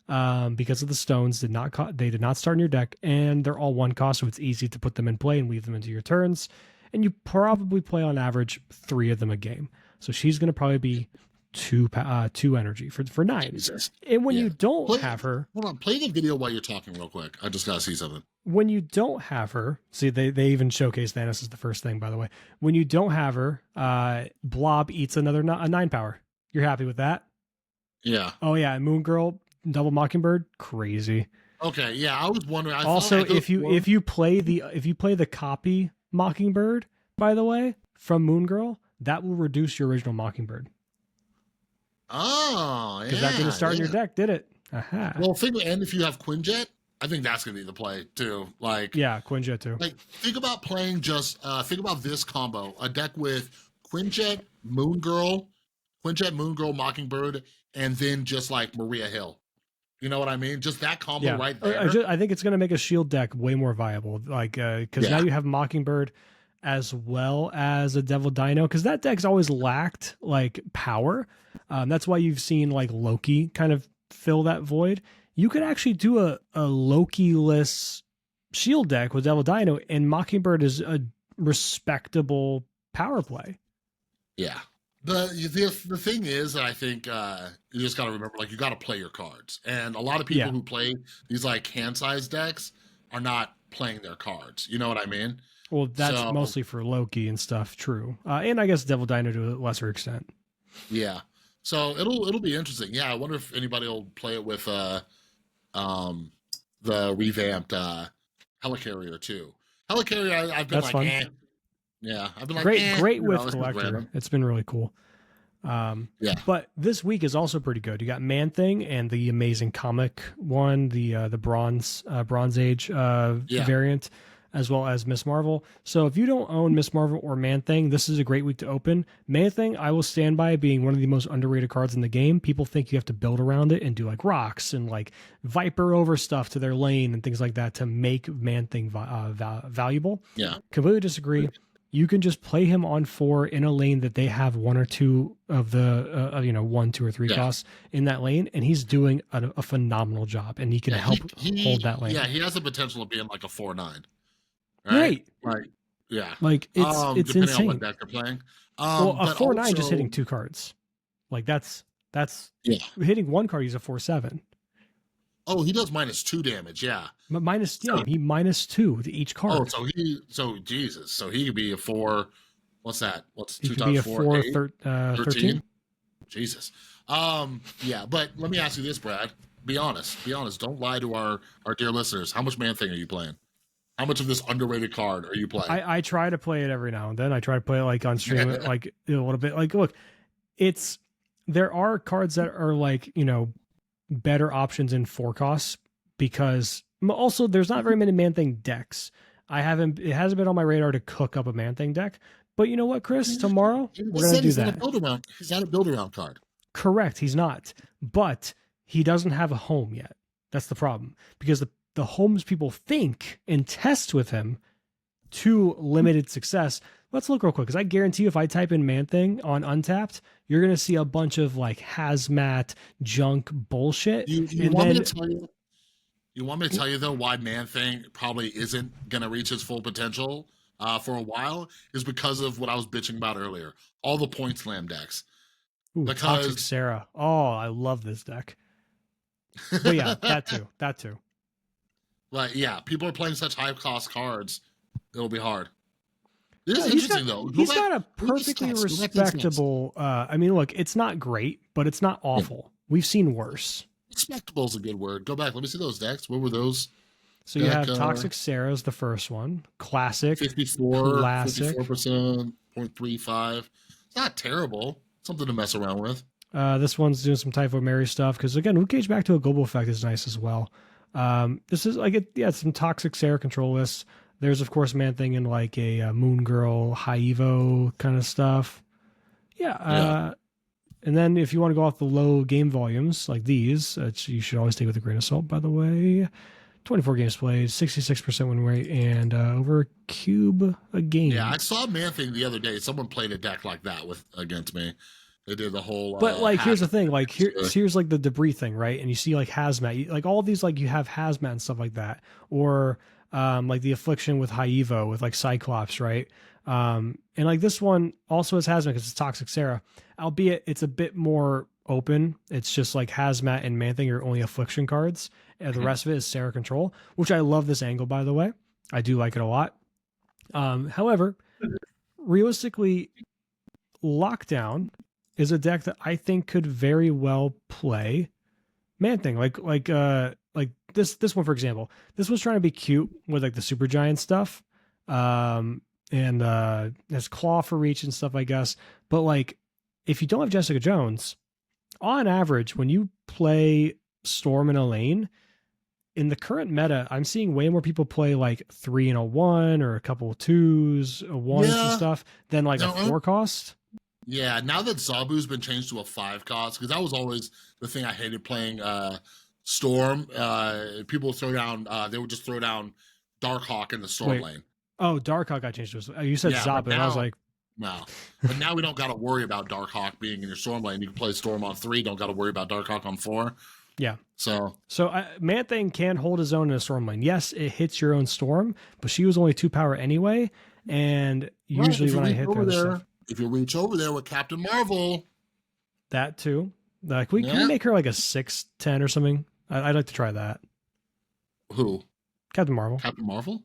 Speaker 1: because of the stones. They did not start in your deck, and they're all 1 cost, so it's easy to put them in play and weave them into your turns. And you probably play on average 3 of them a game. So she's going to probably be 2 energy for 9.
Speaker 2: Jesus.
Speaker 1: And when you don't have her,
Speaker 2: hold on, play the video while you're talking real quick. I just gotta see something.
Speaker 1: When you don't have her, see, they even showcase Thanos as the first thing, by the way. When you don't have her, Blob eats a 9 power. You're happy with that?
Speaker 2: Yeah.
Speaker 1: Oh yeah, and Moon Girl, double Mockingbird, crazy.
Speaker 2: Okay, yeah, I was wondering.
Speaker 1: Also, if you play the copy Mockingbird, by the way, from Moon Girl, that will reduce your original Mockingbird.
Speaker 2: Oh, yeah.
Speaker 1: Because that didn't start in your deck, did it? Aha.
Speaker 2: Well, and if you have Quinjet, I think that's gonna be the play too. Like,
Speaker 1: yeah, Quinjet too.
Speaker 2: Like, think about playing think about this combo: a deck with Quinjet, Moon Girl, Mockingbird, and then just like Maria Hill. You know what I mean? Just that combo right there.
Speaker 1: I think it's going to make a shield deck way more viable. Like, because now you have Mockingbird as well as a Devil Dino, because that deck's always lacked like power. That's why you've seen like Loki kind of fill that void. You could actually do a Loki-less shield deck with Devil Dino, and Mockingbird is a respectable power play.
Speaker 2: Yeah. The thing is, I think you just got to remember, like, you got to play your cards. And a lot of people who play these like hand-sized decks are not playing their cards. You know what I mean?
Speaker 1: Well, that's mostly for Loki and stuff. True, and I guess Devil Dino to a lesser extent.
Speaker 2: Yeah. So it'll be interesting. Yeah, I wonder if anybody will play it with the revamped Helicarrier too. Helicarrier, I've been
Speaker 1: that's
Speaker 2: like,
Speaker 1: fun.
Speaker 2: Yeah, I've been like,
Speaker 1: great with collector. It's been really cool.
Speaker 2: Yeah.
Speaker 1: But this week is also pretty good. You got Man Thing and the amazing comic one, the Bronze Age variant, as well as Miss Marvel. So if you don't own Miss Marvel or Man Thing, this is a great week to open. Man Thing, I will stand by being one of the most underrated cards in the game. People think you have to build around it and do like rocks and like Viper over stuff to their lane and things like that to make Man Thing valuable.
Speaker 2: Yeah.
Speaker 1: Completely disagree. You can just play him on 4 in a lane that they have 1 or 2 of the 1, 2, or 3 costs in that lane, and he's doing a phenomenal job, and he can help hold that lane.
Speaker 2: Yeah, he has the potential of being like a 4/9.
Speaker 1: Right.
Speaker 2: Like, yeah.
Speaker 1: Like it's
Speaker 2: depending
Speaker 1: insane.
Speaker 2: on what deck you're playing.
Speaker 1: Well, a 4/9 just hitting 2 cards. Like that's hitting 1 card. He's a 4/7.
Speaker 2: Oh, he does -2 damage. Yeah.
Speaker 1: But he -2 to each card.
Speaker 2: Oh, Jesus. So he could be a 4. What's that? What's 2
Speaker 1: times 4? 13?
Speaker 2: Jesus. Yeah, but let me ask you this, Brad. Be honest. Don't lie to our dear listeners. How much Man Thing are you playing? How much of this underrated card are you playing?
Speaker 1: I try to play it every now and then. I try to play it like on stream, like a little bit. Like, look, there are cards that are like, better options in 4 costs, because also there's not very many Man Thing decks. It hasn't been on my radar to cook up a Man Thing deck. But you know what, Chris? Tomorrow we're gonna do that.
Speaker 2: He's not a build around card.
Speaker 1: Correct, he's not. But he doesn't have a home yet. That's the problem. Because the homes people think and test with him to limited success. Let's look real quick, because I guarantee you if I type in Man Thing on Untapped, you're going to see a bunch of like hazmat junk bullshit.
Speaker 2: You want me to tell you though why Man Thing probably isn't going to reach his full potential for a while is because of what I was bitching about earlier. All the point slam decks.
Speaker 1: Ooh, Toxic Sarah. Oh, I love this deck. But yeah, that too.
Speaker 2: Like, yeah, people are playing such high cost cards. It'll be hard. This is interesting, though.
Speaker 1: He's got a perfectly respectable. I mean, look, it's not great, but it's not awful. We've seen worse.
Speaker 2: Respectable is a good word. Go back. Let me see those decks. What were those?
Speaker 1: So you have Toxic Sarah's the first one. Classic.
Speaker 2: 54. Classic. 54%. 0.35. It's not terrible. Something to mess around with.
Speaker 1: This one's doing some Typho Mary stuff, because again, Luke Cage back to a global effect is nice as well. This is like some Toxic Sarah control lists. There's of course Man Thing in like a Moon Girl, High Evo kind of stuff. Yeah. And then if you want to go off the low game volumes like these, you should always take with a grain of salt, by the way. 24 games played, 66% win rate, and over a cube a game.
Speaker 2: Yeah, I saw Man Thing the other day. Someone played a deck like that against me. They did the whole.
Speaker 1: But like, here's the thing. Like,
Speaker 2: hazmat.
Speaker 1: here's like the debris thing, right? And you see like hazmat, like all these, like you have hazmat and stuff like that, or like the affliction with high evo with like Cyclops, right? And like this one also has hazmat because it's Toxic Sarah, albeit it's a bit more open. It's just like hazmat and man thing are only affliction cards, and the rest of it is Sarah control, which I love this angle, by the way. I do like it a lot. However, realistically, Lockdown is a deck that I think could very well play Man Thing. Like this one, for example. This was trying to be cute with like the Super Giant stuff. And there's Claw for reach and stuff, I guess. But like, if you don't have Jessica Jones, on average, when you play Storm in a lane, in the current meta, I'm seeing way more people play like 3 and a 1 or a couple of 2s, a 1 and stuff than like a 4 cost.
Speaker 2: Yeah, now that Zabu's been changed to a 5 cost, because that was always the thing I hated playing Storm. People would throw down, they would just throw down Darkhawk in the Storm lane.
Speaker 1: Oh, Darkhawk got changed to you said Zabu, and I was like,
Speaker 2: no. But now we don't got to worry about Darkhawk being in your Storm lane. You can play Storm on 3, don't got to worry about Darkhawk on 4.
Speaker 1: Yeah.
Speaker 2: So
Speaker 1: Man Thing can hold his own in a Storm lane. Yes, it hits your own Storm, but she was only 2 power anyway, and usually when I hit that stuff.
Speaker 2: If you reach over there with Captain Marvel.
Speaker 1: That too. Like, can we make her like a 6/10 or something? I'd like to try that.
Speaker 2: Who?
Speaker 1: Captain Marvel.
Speaker 2: Captain Marvel?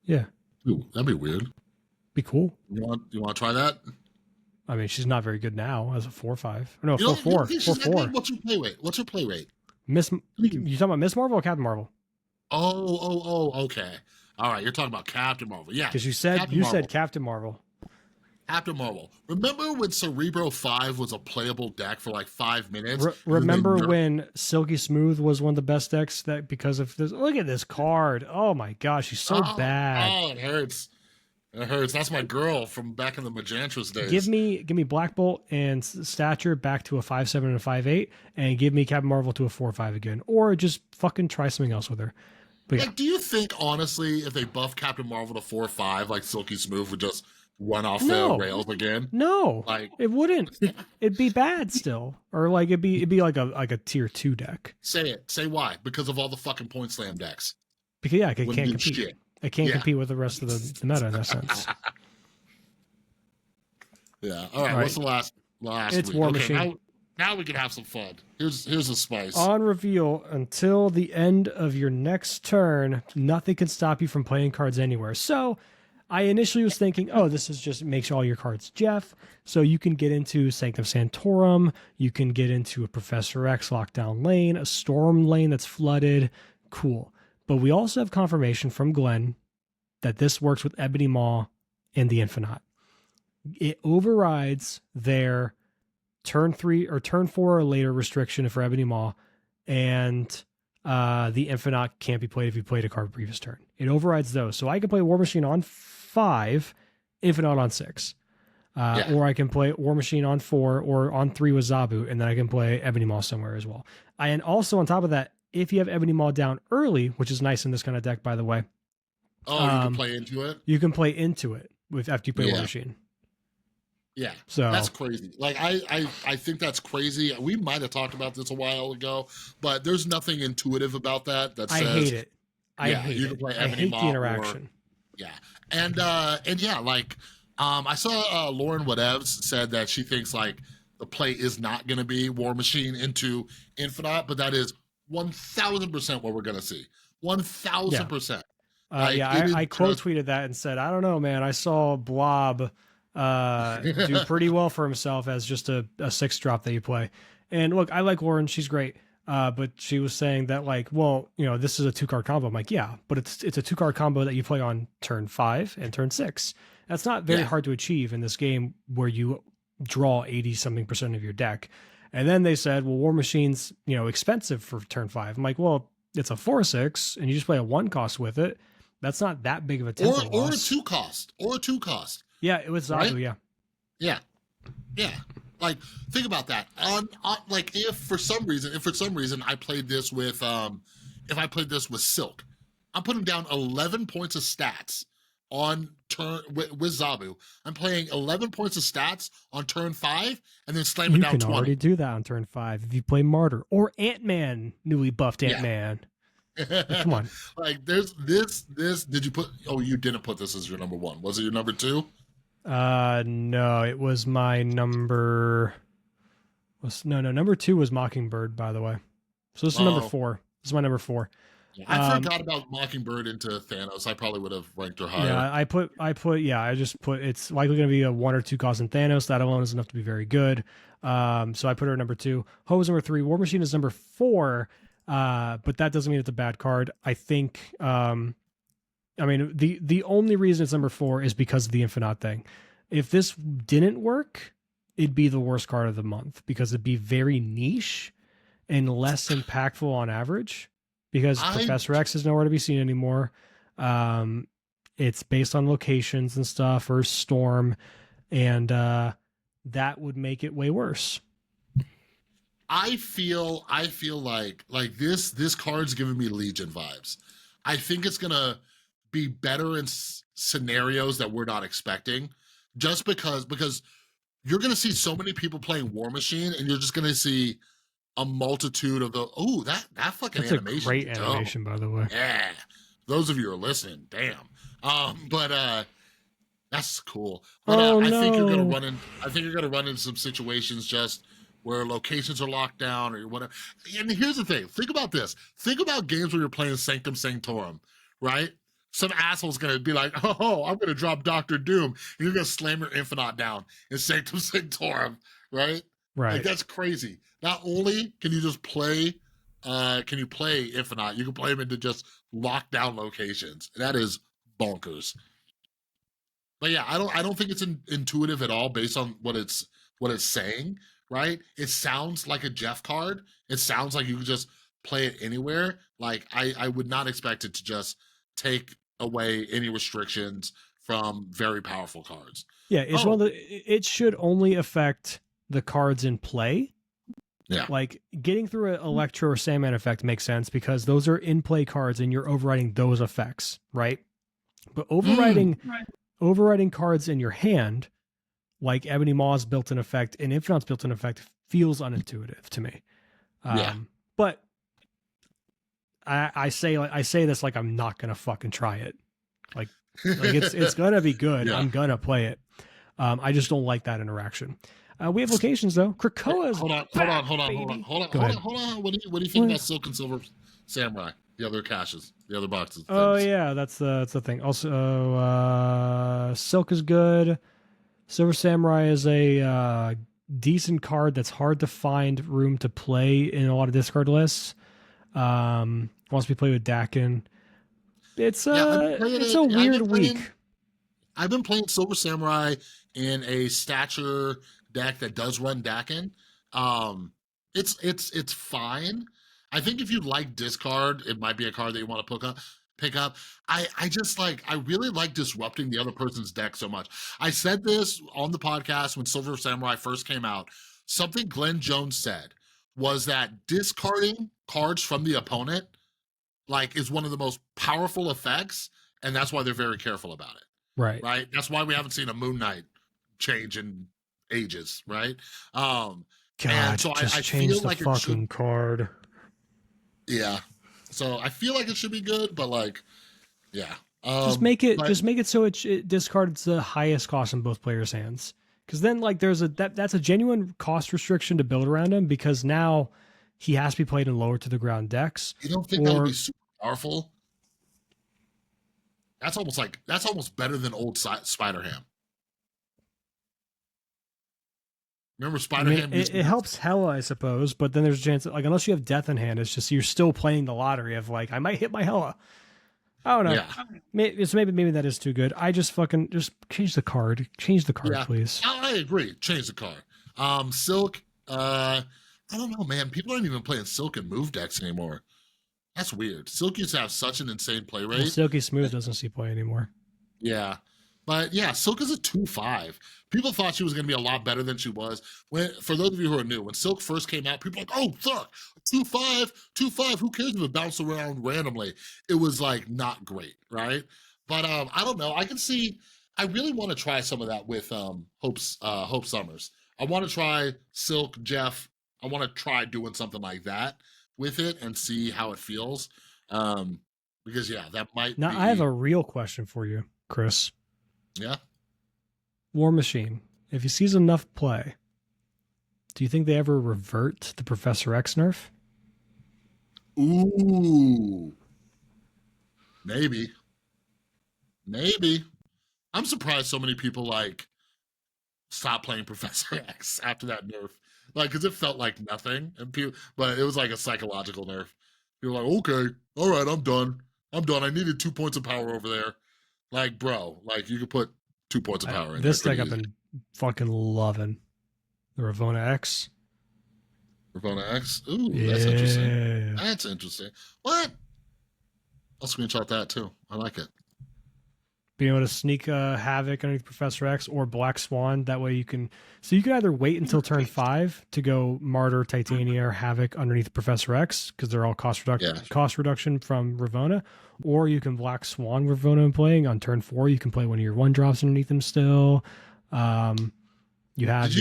Speaker 1: Yeah.
Speaker 2: Ooh, that'd be weird.
Speaker 1: Be cool.
Speaker 2: You want to try that?
Speaker 1: I mean, she's not very good now as a 4/5. No, 4/4. 4/4.
Speaker 2: What's her play rate? What's her play rate?
Speaker 1: You talking about Miss Marvel or Captain Marvel?
Speaker 2: Oh, okay. All right, you're talking about Captain Marvel. Yeah.
Speaker 1: Because you said Captain Marvel.
Speaker 2: Captain Marvel. Remember when Cerebro 5 was a playable deck for like 5 minutes?
Speaker 1: Remember when Silky Smooth was one of the best decks that because of this? Look at this card. Oh my gosh, she's so bad.
Speaker 2: Oh, it hurts. It hurts. That's my girl from back in the Magantras days.
Speaker 1: Give me Black Bolt and Stature back to a 5/7 and a 5/8, and give me Captain Marvel to a 4/5 again, or just fucking try something else with her. But
Speaker 2: like, do you think honestly, if they buff Captain Marvel to 4/5, like Silky Smooth would just run off the rails again?
Speaker 1: No,
Speaker 2: like
Speaker 1: it wouldn't. It'd be bad still, or like it'd be like a tier 2 deck.
Speaker 2: Say it. Say why? Because of all the fucking point slam decks.
Speaker 1: Because it can't compete. Shit. It can't compete with the rest of the meta in that sense.
Speaker 2: Yeah. All right. What's the last
Speaker 1: it's
Speaker 2: week?
Speaker 1: War Machine.
Speaker 2: Now we can have some fun. Here's a spice.
Speaker 1: On reveal, until the end of your next turn, nothing can stop you from playing cards anywhere. So I initially was thinking, this is just makes all your cards Jeff. So you can get into Sanctum Sanctorum. You can get into a Professor X lockdown lane, a Storm lane that's flooded. Cool. But we also have confirmation from Glenn that this works with Ebony Maw and the Infinite. It overrides their turn 3 or turn 4 or later restriction for Ebony Maw, and the Infinite can't be played if you played a card previous turn. It overrides those. So I can play War Machine on 5, Infinite on 6. Or I can play War Machine on 4 or on 3 with Zabu, and then I can play Ebony Maw somewhere as well. And also on top of that, if you have Ebony Maw down early, which is nice in this kind of deck, by the way.
Speaker 2: You can play into it?
Speaker 1: You can play into it after you play War Machine.
Speaker 2: Yeah,
Speaker 1: so
Speaker 2: that's crazy. Like I think that's crazy. We might have talked about this a while ago, but there's nothing intuitive about that. That says,
Speaker 1: I hate it. I hate the interaction.
Speaker 2: And yeah, like I saw Lauren Whatevs said that she thinks like the play is not going to be War Machine into Infinite, but that is 1,000% what we're going to see. 1,000%.
Speaker 1: I quote tweeted that and said, I don't know, man. I saw Blob do pretty well for himself as just a 6 drop that you play. And look, I like Lauren. She's great. But she was saying that like, well, this is a 2-card combo. I'm like, yeah, but it's a 2-card combo that you play on turn 5 and turn 6. That's not very hard to achieve in this game where you draw 80-something% of your deck. And then they said, well, War Machine's, expensive for turn 5. I'm like, well, it's a 4/6 and you just play a 1 cost with it. That's not that big of a tempo
Speaker 2: or
Speaker 1: loss.
Speaker 2: a 2 cost. Or a 2 cost.
Speaker 1: Yeah, it was Zabu,
Speaker 2: right? Yeah. Like, think about that. Like, if for some reason I played this with Silk, I'm putting down 11 points of stats on turn with Zabu. I'm playing 11 points of stats on turn 5 and then slamming
Speaker 1: You
Speaker 2: down
Speaker 1: can
Speaker 2: 20.
Speaker 1: already do that on turn 5 if you play Martyr or Ant-Man, newly buffed
Speaker 2: Yeah.
Speaker 1: Ant-Man. Come on.
Speaker 2: Like there's this. Did you put? Oh, you didn't put this as your number 1. Was it your number 2?
Speaker 1: No, it was my number. Number 2 was Mockingbird, by the way. So this is number 4. This is my number 4.
Speaker 2: I forgot about Mockingbird into Thanos. I probably would have ranked her higher.
Speaker 1: Yeah, I just put it's likely going to be a 1 or 2 cost in Thanos. That alone is enough to be very good. So I put her at number 2. Ho is number 3. War Machine is number 4. But that doesn't mean it's a bad card. I think. I mean, the only reason it's number 4 is because of the Infinite thing. If this didn't work, it'd be the worst card of the month because it'd be very niche and less impactful on average. Because Professor X is nowhere to be seen anymore. It's based on locations and stuff, or Storm, and that would make it way worse.
Speaker 2: I feel like this card's giving me Legion vibes. I think it's gonna be better in scenarios that we're not expecting, just because you're gonna see so many people playing War Machine, and you're just gonna see a multitude of that fucking
Speaker 1: That's
Speaker 2: animation.
Speaker 1: A great animation, by the way.
Speaker 2: Yeah, those of you who are listening, damn. But that's cool. But I think you're gonna run in. I think you're gonna run into some situations just where locations are locked down or whatever. And here's the thing: think about this. Think about games where you're playing Sanctum Sanctorum, right? Some asshole's gonna be like, "Oh, I'm gonna drop Doctor Doom," and you're gonna slam your Infinite down in Sanctum Sanctorum, right?
Speaker 1: Right.
Speaker 2: Like that's crazy. Not only can you just play, can you play Infinite, you can play them into just lockdown locations. That is bonkers. But yeah, I don't think it's intuitive at all based on what it's saying, right? It sounds like a Jeff card. It sounds like you can just play it anywhere. Like I would not expect it to just take away any restrictions from very powerful cards.
Speaker 1: Yeah, it's one of the. It should only affect the cards in play.
Speaker 2: Yeah.
Speaker 1: Like getting through an Electro or Sandman effect makes sense because those are in play cards and you're overriding those effects, right? But overriding cards in your hand, like Ebony Maw's built-in effect and Infinite's built-in effect, feels unintuitive to me. But I say this like I'm not gonna fucking try it. Like it's gonna be good. Yeah. I'm gonna play it. I just don't like that interaction. We have locations though. Krakoa's.
Speaker 2: Hold on. What do you think about Silk and Silver Samurai? The other caches, the other boxes.
Speaker 1: Oh yeah, that's the thing. Also, Silk is good. Silver Samurai is a decent card that's hard to find room to play in a lot of discard lists. Wants to be played with Dakin. It's a weird week.
Speaker 2: I've been playing Silver Samurai in a stature deck that does run Dakin. It's fine. I think if you like discard, it might be a card that you want to pick up. I really like disrupting the other person's deck so much. I said this on the podcast when Silver Samurai first came out. Something Glenn Jones said was that discarding cards from the opponent is one of the most powerful effects, and that's why they're very careful about it. Right. That's why we haven't seen a Moon Knight change in ages, right?
Speaker 1: God,
Speaker 2: and so
Speaker 1: just
Speaker 2: I
Speaker 1: change
Speaker 2: feel
Speaker 1: the
Speaker 2: like
Speaker 1: fucking card.
Speaker 2: Yeah. So I feel like it should be good, but yeah.
Speaker 1: Just make it so it discards the highest cost in both players' hands. Because then there's that's a genuine cost restriction to build around him because now he has to be played in lower to the ground decks.
Speaker 2: You don't think that would be super powerful? That's almost better than old Spider-Ham. Remember Spider-Ham?
Speaker 1: It helps hella, I suppose, but then there's a chance that, unless you have Death in hand, it's just you're still playing the lottery of I might hit my hella. I don't know. Yeah. Maybe that is too good. I just change the card. Change the card, please.
Speaker 2: I agree. Change the card. Silk. I don't know, man. People aren't even playing Silk and move decks anymore. That's weird. Silk used to have such an insane play rate.
Speaker 1: Well, Silky Smooth doesn't see play anymore.
Speaker 2: Yeah. But yeah, Silk is a 2/5. People thought she was going to be a lot better than she was. For those of you who are new, when Silk first came out, people were like, oh, fuck, 2/5, who cares if it bounced around randomly? It was not great, right? But I don't know. I can see. I really want to try some of that with Hope Summers. I want to try Silk Jeff. I want to try doing something like that with it and see how it feels. Because yeah, that might
Speaker 1: Now,
Speaker 2: be.
Speaker 1: I have a real question for you, Chris.
Speaker 2: Yeah.
Speaker 1: War Machine. If he sees enough play, do you think they ever revert the Professor X nerf?
Speaker 2: Ooh. Maybe. Maybe. I'm surprised so many people like stop playing Professor X after that nerf. Like, because it felt like nothing, and people, but it was like a psychological nerf. You're like, okay, all right, I'm done. I'm done. I needed 2 points of power over there. Like, bro, like you could put 2 points of power in
Speaker 1: This
Speaker 2: there.
Speaker 1: deck I've been fucking loving. The Ravona X.
Speaker 2: Ravona X. Ooh,
Speaker 1: Yeah.
Speaker 2: that's interesting. That's interesting. What? I'll screenshot that too. I like it.
Speaker 1: Being able to sneak Havoc underneath Professor X or Black Swan. That way you can. So you can either wait until turn 5 to go Martyr, Titania, or Havoc underneath Professor X because they're all cost reduction from Ravona, or you can Black Swan Ravona and playing on turn 4. You can play one of your 1-drops underneath them still. You have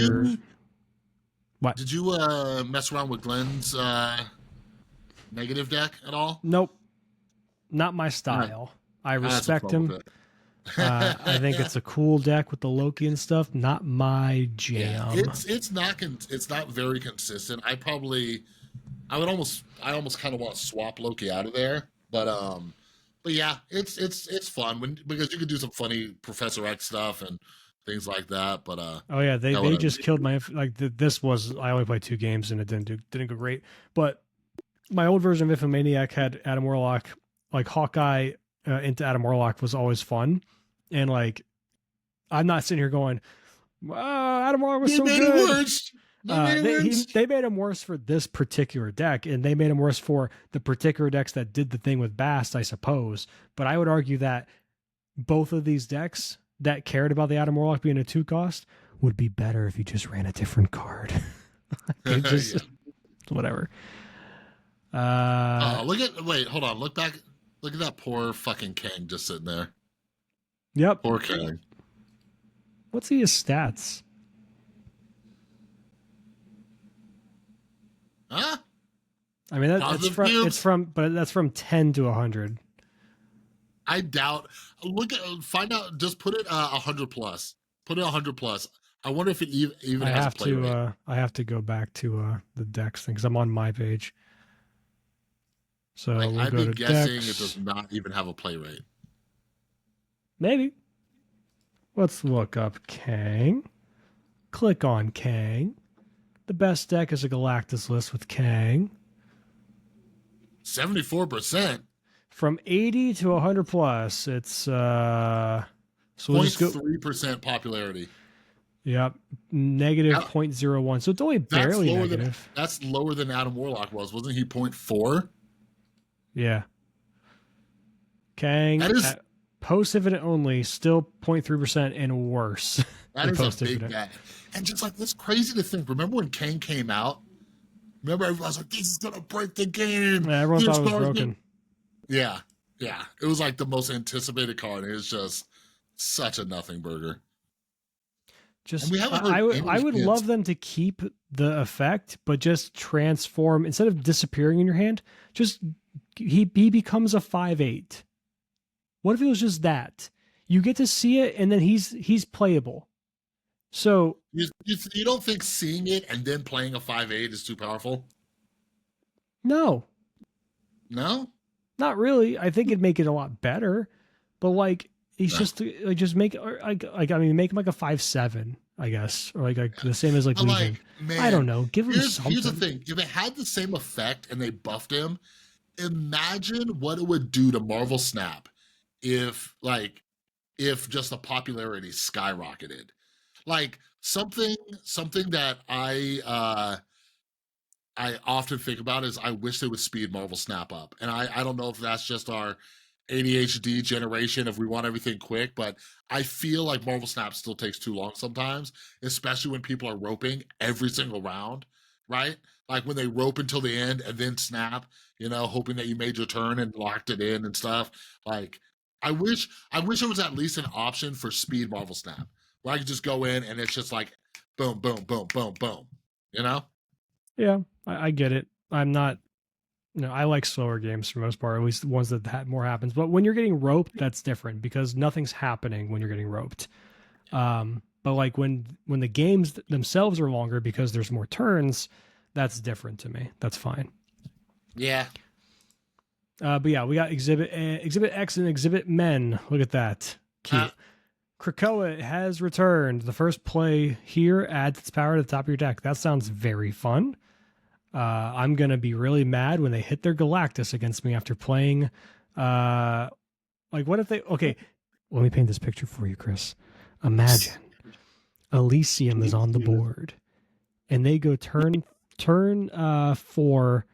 Speaker 1: what?
Speaker 2: Did you mess around with Glenn's negative deck at all?
Speaker 1: Nope, not my style. I respect him. I think it's a cool deck with the Loki and stuff. Not my jam.
Speaker 2: Yeah, it's not very consistent. I almost kind of want to swap Loki out of there, but yeah, it's fun because you could do some funny Professor X stuff and things like that. But
Speaker 1: oh yeah, they just killed my this was I only played 2 games and it didn't go great. But my old version of Infomaniac had Adam Warlock, like Hawkeye into Adam Warlock was always fun. And like, I'm not sitting here going, Adam Warlock was so good. They made him worse for this particular deck, and they made him worse for the particular decks that did the thing with Bast, I suppose. But I would argue that both of these decks that cared about the Adam Warlock being a 2 cost would be better if you just ran a different card. Whatever.
Speaker 2: Hold on. Look back. Look at that poor fucking Kang just sitting there.
Speaker 1: Yep.
Speaker 2: Poor Kang.
Speaker 1: What's his stats?
Speaker 2: Huh?
Speaker 1: I mean, that's from 10 to 100.
Speaker 2: I doubt. Find out. Just put it 100 plus. Put it 100 plus. I wonder if it even has a play rate.
Speaker 1: I have to go back to the decks thing because I'm on my page. So
Speaker 2: I'd be guessing it does not even have a play rate.
Speaker 1: Maybe. Let's look up Kang. Click on Kang. The best deck is a Galactus list with Kang.
Speaker 2: 74%.
Speaker 1: From 80 to 100 plus, it's so
Speaker 2: 0.3% popularity.
Speaker 1: Yep, negative 0.01. So it's only barely negative.
Speaker 2: That's lower than Adam Warlock was. Wasn't he 0.4?
Speaker 1: Yeah. Kang post-dividend only, still 0.3% and worse.
Speaker 2: That is a big bet. And just like, that's crazy to think. Remember when Kang came out? Remember everyone was like, this is going to break the game.
Speaker 1: Yeah, everyone thought it was broken.
Speaker 2: Yeah. It was like the most anticipated card. It was just such a nothing burger.
Speaker 1: I would love them to keep the effect, but just transform, instead of disappearing in your hand, just he becomes a 5/8. What if it was just that? You get to see it, and then he's playable. So
Speaker 2: you don't think seeing it and then playing a 5/8 is too powerful?
Speaker 1: No,
Speaker 2: not
Speaker 1: really. I think it'd make it a lot better, but like he's just make make him like a 5/7, I guess, or like the same as like Legion.
Speaker 2: Man,
Speaker 1: I don't know. Give him something.
Speaker 2: Here's the thing: if it had the same effect and they buffed him, imagine what it would do to Marvel Snap if just the popularity skyrocketed. Like something that I often think about is I wish they would speed Marvel Snap up. And I don't know if that's just our ADHD generation, if we want everything quick, but I feel like Marvel Snap still takes too long sometimes, especially when people are roping every single round, right? Like when they rope until the end and then snap, hoping that you made your turn and locked it in and stuff. Like I wish it was at least an option for speed Marvel Snap, where I could just go in and it's just like boom, boom, boom, boom, boom. You know?
Speaker 1: Yeah, I get it. I'm not. I like slower games for the most part, at least the ones that more happens. But when you're getting roped, that's different because nothing's happening when you're getting roped. But like when the games themselves are longer because there's more turns, that's different to me. That's fine.
Speaker 2: Yeah.
Speaker 1: But yeah, we got Exhibit X and Exhibit Men. Look at that. Cute. Krakoa has returned. The first play here adds its power to the top of your deck. That sounds very fun. I'm going to be really mad when they hit their Galactus against me after playing. Like, what if they... Okay, let me paint this picture for you, Chris. Imagine Elysium is on the board, and they go turn 4...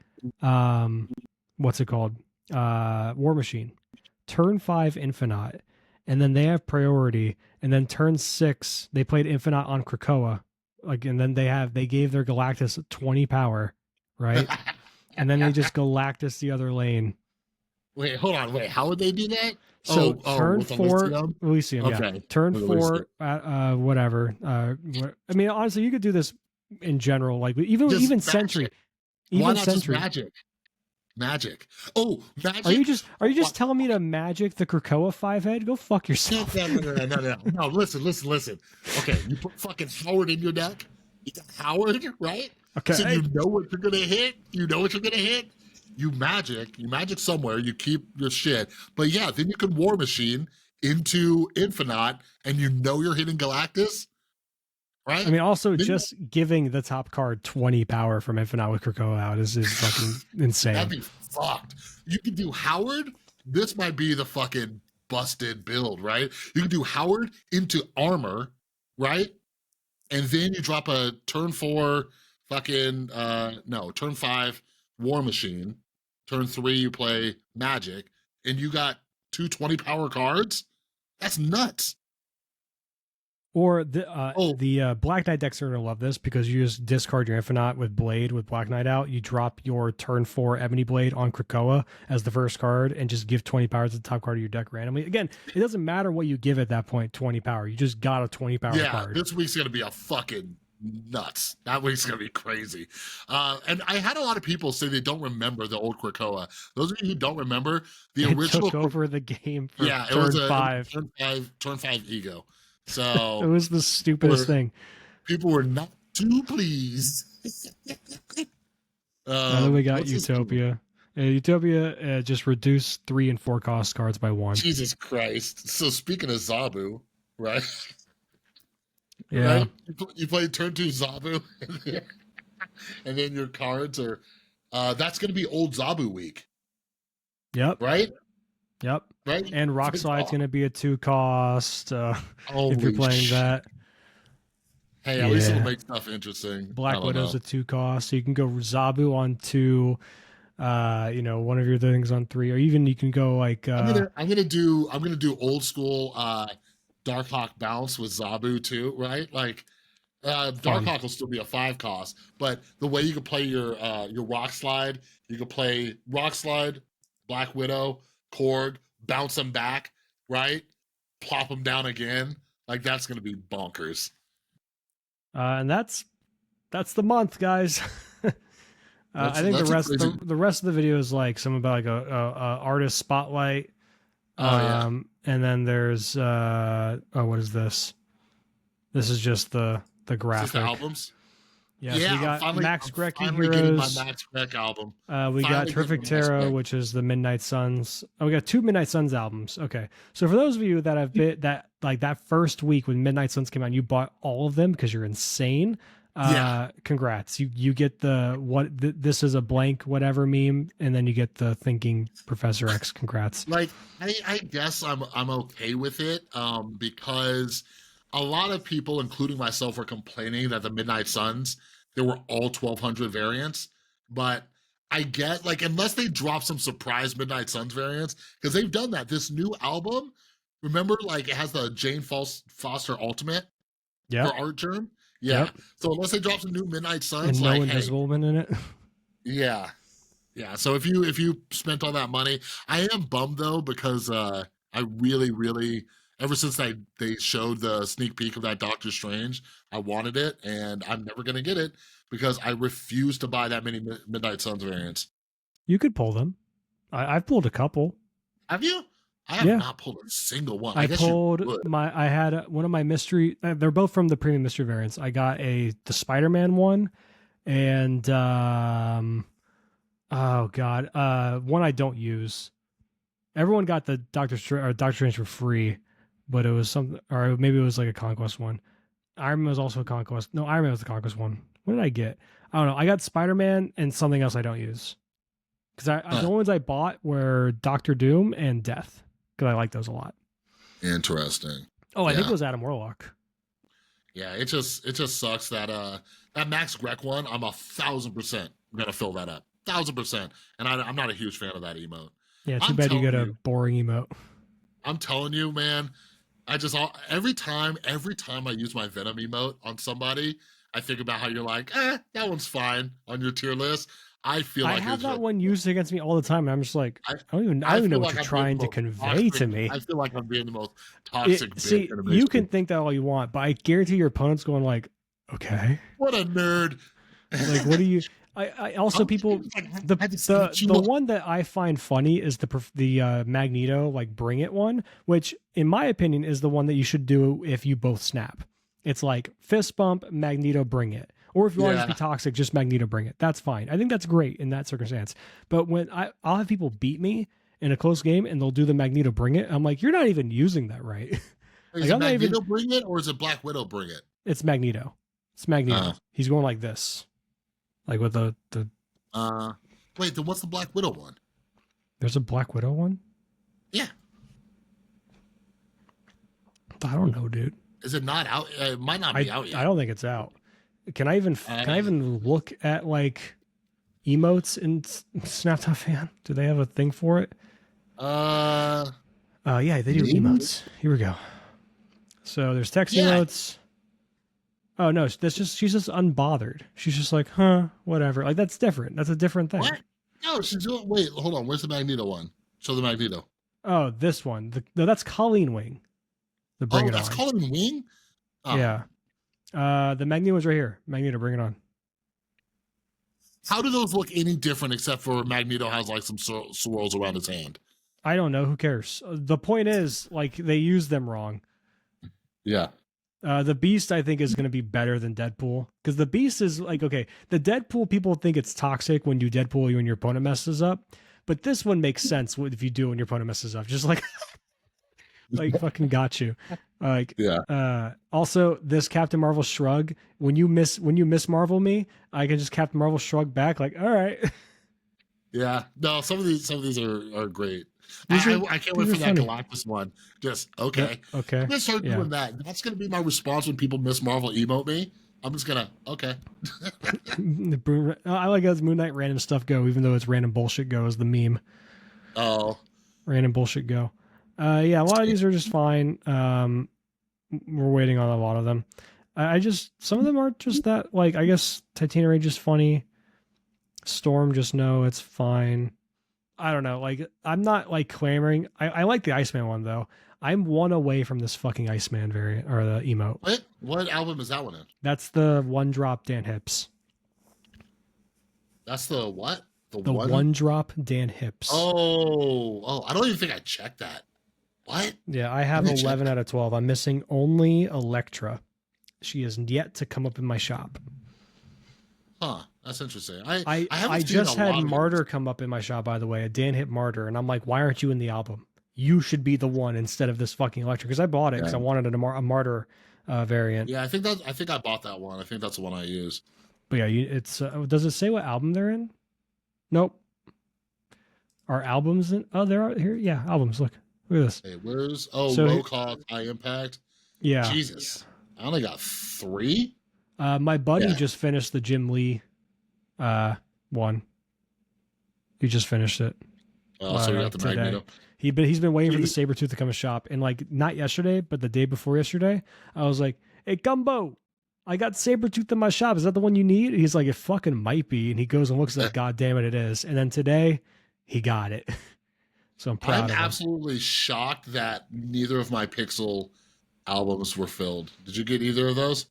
Speaker 1: what's it called? War Machine. Turn 5 Infinite, and then they have priority, and then turn 6 they played Infinite on Krakoa, like, and then they gave their Galactus 20 power, right? And then they just Galactus the other lane.
Speaker 2: Wait, hold on. Wait, how would they do that?
Speaker 1: So turn 4 Elysium,
Speaker 2: okay.
Speaker 1: Yeah. Turn 4 whatever. I mean, honestly, you could do this in general, like even
Speaker 2: Magic.
Speaker 1: Sentry.
Speaker 2: Why not Sentry? Just Magic. Oh, Magic.
Speaker 1: Are you just telling me to Magic the Krakoa 5-head? Go fuck yourself.
Speaker 2: No. Listen. Okay, you put fucking Howard in your deck. You got Howard, right?
Speaker 1: Okay.
Speaker 2: So you know what you're gonna hit. You magic somewhere. You keep your shit. But yeah, then you can War Machine into Infinite, and you know you're hitting Galactus. Right?
Speaker 1: I mean, also just giving the top card 20 power from Infinite with Krakoa out is fucking insane.
Speaker 2: That'd be fucked. You can do Howard. This might be the fucking busted build, right? You can do Howard into armor, right? And then you drop a turn 4 fucking, turn 5 War Machine. Turn 3 you play Magic. And you got 2 20 power cards? That's nuts.
Speaker 1: Or the Black Knight decks are going to love this because you just discard your Infinite with Blade with Black Knight out. You drop your turn 4 Ebony Blade on Krakoa as the first card and just give 20 power to the top card of your deck randomly. Again, it doesn't matter what you give at that point, 20 power. You just got a 20 power card.
Speaker 2: Yeah, this week's going to be a fucking nuts. That week's going to be crazy. And I had a lot of people say they don't remember the old Krakoa. Those of you who don't remember, the original...
Speaker 1: took over the game for
Speaker 2: it
Speaker 1: turn
Speaker 2: was
Speaker 1: 5.
Speaker 2: Turn 5 Ego. So
Speaker 1: it was the stupidest thing.
Speaker 2: People were not too pleased.
Speaker 1: Then we got Utopia. Utopia just reduced 3 and 4 cost cards by 1.
Speaker 2: Jesus Christ. So speaking of Zabu, right?
Speaker 1: Yeah.
Speaker 2: Right? You play turn 2 Zabu, and then your cards are... that's going to be old Zabu week.
Speaker 1: Yep.
Speaker 2: Right?
Speaker 1: Yep.
Speaker 2: Right?
Speaker 1: And Rock Slide's going to be a 2 cost if you're playing that.
Speaker 2: Hey, at least it'll make stuff interesting.
Speaker 1: Black Widow's a 2 cost, so you can go Zabu on 2. One of your things on 3, or even you can go like.
Speaker 2: I'm gonna do old school Darkhawk bounce with Zabu too, right? Like Darkhawk will still be a 5 cost, but the way you can play your Rock Slide, you can play Rock Slide, Black Widow, Korg, bounce them back, right? Plop them down again. Like that's gonna be bonkers.
Speaker 1: And that's the month, guys. I think the rest of the video is like some about like a artist spotlight. And then there's what is this? This is just the graphic.
Speaker 2: Just the albums.
Speaker 1: Yeah, so we got Max Grecki
Speaker 2: Heroes. My Max Grec album.
Speaker 1: We got Terrific Tarot, which is the Midnight Suns. Oh, we got 2 Midnight Suns albums. Okay, so for those of you that have been that first week when Midnight Suns came out, you bought all of them because you're insane. Congrats. You get this is a blank whatever meme, and then you get the thinking Professor X. Congrats.
Speaker 2: Like I guess I'm okay with it because a lot of people, including myself, were complaining that the Midnight Suns, there were all 1,200 variants. But I get, like, unless they drop some surprise Midnight Suns variants, because they've done that. This new album, remember, like, it has the Jane Foster Ultimate for Art Germ? Yeah. Yep. So unless they drop some new Midnight Suns,
Speaker 1: and no Invisible Woman in it.
Speaker 2: Yeah. Yeah. So if you spent all that money, I am bummed, though, because I I really, really, ever since they showed the sneak peek of that Doctor Strange, I wanted it, and I'm never gonna get it because I refuse to buy that many Midnight Suns variants.
Speaker 1: You could pull them. I've pulled a couple.
Speaker 2: Have you? I have
Speaker 1: Yeah.
Speaker 2: not pulled a single one.
Speaker 1: I
Speaker 2: guess
Speaker 1: pulled
Speaker 2: you would.
Speaker 1: I had one of my mystery. They're both from the premium mystery variants. I got the Spider-Man one, and oh god, one I don't use. Everyone got the Doctor Strange for free, but it was something, or maybe it was like a Conquest one. Iron Man was also a Conquest. No, Iron Man was the Conquest one. What did I get? I don't know. I got Spider-Man and something else I don't use. Because the only ones I bought were Doctor Doom and Death. Because I like those a lot.
Speaker 2: Interesting.
Speaker 1: Oh, I think it was Adam Warlock.
Speaker 2: Yeah, it just sucks that that Max Grek one, I'm 1,000% gonna fill that up. 1,000%. And I'm not a huge fan of that emote.
Speaker 1: Yeah, too bad you get a boring emote.
Speaker 2: I'm telling you, man. Every time I use my Venom emote on somebody, I think about how you're like, that one's fine on your tier list. I
Speaker 1: have that one used against me all the time, and I'm just like, I don't even know what you're trying to convey to me.
Speaker 2: I feel like I'm being the most toxic.
Speaker 1: See, you can think that all you want, but I guarantee your opponent's going like, okay,
Speaker 2: what a nerd.
Speaker 1: Like, what do you? I also people the one that I find funny is the Magneto like bring it one, which in my opinion is the one that you should do if you both snap. It's like fist bump, Magneto bring it. Or if you want to be toxic, just Magneto bring it. That's fine. I think that's great in that circumstance. But when I'll have people beat me in a close game and they'll do the Magneto bring it, I'm like, you're not even using that right.
Speaker 2: Is it Magneto bring it or is it Black Widow bring it?
Speaker 1: It's Magneto. It's Magneto. He's going like this. Like with the
Speaker 2: wait, then what's the Black Widow one?
Speaker 1: There's a Black Widow one?
Speaker 2: Yeah.
Speaker 1: I don't know, dude.
Speaker 2: Is it not out? It might not be out yet.
Speaker 1: I don't think it's out. Can I even look at like emotes in Snap.fan? Do they have a thing for it?
Speaker 2: Yeah,
Speaker 1: they do emotes. Here we go. So there's text emotes. Oh no, she's just unbothered. She's just like, whatever. Like that's different. That's a different thing.
Speaker 2: What? No, she's doing. Wait, hold on. Where's the Magneto one? Show the Magneto.
Speaker 1: Oh, this one. No, that's Colleen Wing.
Speaker 2: That's Colleen Wing. Oh.
Speaker 1: Yeah. The Magneto was right here. Magneto, bring it on.
Speaker 2: How do those look any different except for Magneto has like some swirls around his hand?
Speaker 1: I don't know. Who cares? The point is, like, they use them wrong.
Speaker 2: Yeah.
Speaker 1: The Beast, I think, is going to be better than Deadpool. Because the Beast is like, okay, the Deadpool, people think it's toxic when you Deadpool when your opponent messes up. But this one makes sense if you do when your opponent messes up. Just like, like fucking got you. Like, yeah. Also, this Captain Marvel shrug, when you miss Marvel me, I can just Captain Marvel shrug back. Like, all right. Yeah.
Speaker 2: No, some of these are great. I can't wait for that Galactus one. Just okay.
Speaker 1: Yeah, okay.
Speaker 2: I'm gonna start doing that. That's gonna be my response when people miss Marvel emote me. I'm just gonna okay.
Speaker 1: I like as Moon Knight random stuff go, even though it's random bullshit go is the meme.
Speaker 2: Oh.
Speaker 1: Random bullshit go. Yeah, a lot of these are just fine. We're waiting on a lot of them. Some of them aren't just that, like, I guess Titania Rage is funny. Storm, just know it's fine. I don't know. Like, I'm not like clamoring. I like the Iceman one though. I'm one away from this fucking Iceman variant or the emote.
Speaker 2: What album is that one in?
Speaker 1: That's the one drop Dan Hips.
Speaker 2: That's the what?
Speaker 1: The one drop Dan Hips.
Speaker 2: Oh, I don't even think I checked that. What?
Speaker 1: Yeah, I have 11 out of 12. I'm missing only Elektra. She is yet to come up in my shop.
Speaker 2: Huh. That's interesting.
Speaker 1: I just had Martyr come up in my shop, by the way, a Dan Hip Martyr, and I'm like, why aren't you in the album? You should be the one instead of this fucking Elektra, because I bought it because I wanted a Martyr variant.
Speaker 2: Yeah, I think I bought that one. I think that's the one I use.
Speaker 1: But yeah, it's does it say what album they're in? Nope. Are albums in? Oh, there are here. Yeah, albums. Look at this.
Speaker 2: Hey, low cost, high impact.
Speaker 1: Yeah.
Speaker 2: Jesus, I only got 3.
Speaker 1: My buddy just finished the Jim Lee one. He just finished it.
Speaker 2: Oh, so you got the
Speaker 1: today.
Speaker 2: Magneto.
Speaker 1: He's been waiting for the Sabretooth to come to shop, and like not yesterday, but the day before yesterday, I was like, "Hey, Gumbo, I got Sabretooth in my shop. Is that the one you need?" He's like, "It fucking might be," and he goes and looks like, "God damn it, it is." And then today, he got it. So I'm
Speaker 2: I'm
Speaker 1: proud of them.
Speaker 2: absolutely shocked that neither of my Pixel albums were filled. Did you get either of those?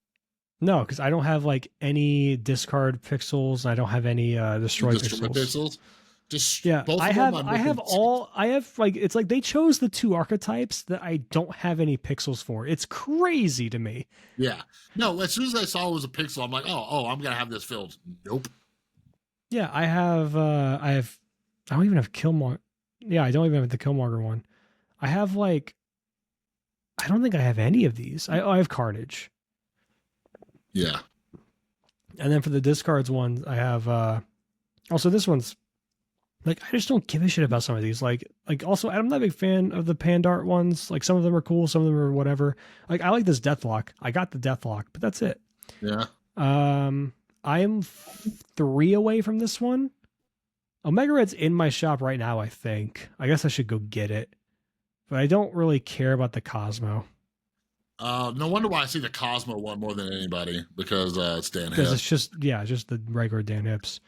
Speaker 1: No, because I don't have like any discard pixels. And I don't have any
Speaker 2: You
Speaker 1: destroy
Speaker 2: destroy
Speaker 1: pixels.
Speaker 2: Pixels? Just
Speaker 1: Yeah,
Speaker 2: both of them. I'm looking.
Speaker 1: I have like, it's like they chose the two archetypes that I don't have any pixels for. It's crazy to me.
Speaker 2: Yeah. No, as soon as I saw it was a Pixel, I'm like, oh, I'm gonna have this filled. Nope.
Speaker 1: Yeah, I don't even have Killmonger. Yeah, I don't even have the Killmonger one. I have like, I don't think I have any of these. I have Carnage.
Speaker 2: Yeah.
Speaker 1: And then for the discards ones, I have also this one's like, I just don't give a shit about some of these. Like also I'm not a big fan of the Pandart ones. Like some of them are cool, some of them are whatever. Like I like this Deathlock. I got the Deathlock, but that's it.
Speaker 2: Yeah.
Speaker 1: I am 3 away from this one. Omega Red's in my shop right now, I think. I guess I should go get it. But I don't really care about the Cosmo.
Speaker 2: No wonder why I see the Cosmo one more than anybody, because it's Dan
Speaker 1: Because
Speaker 2: Hipp.
Speaker 1: it's just the regular Dan Hips.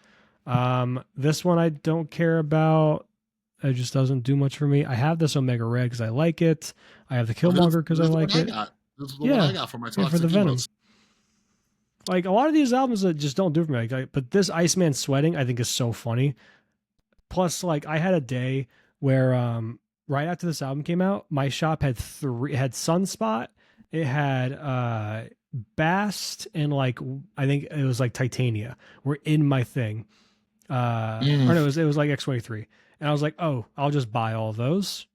Speaker 1: This one I don't care about. It just doesn't do much for me. I have this Omega Red because I like it. I have the Killmonger because I like it.
Speaker 2: This is the one I got for my Toxic
Speaker 1: for the Venom.
Speaker 2: Emotes.
Speaker 1: Like a lot of these albums that just don't do for me. But this Iceman sweating I think is so funny. Plus, like I had a day where right after this album came out, my shop had it had Sunspot, it had Bast, and like I think it was like Titania were in my thing. Or no, it was like X23. And I was like, oh, I'll just buy all of those.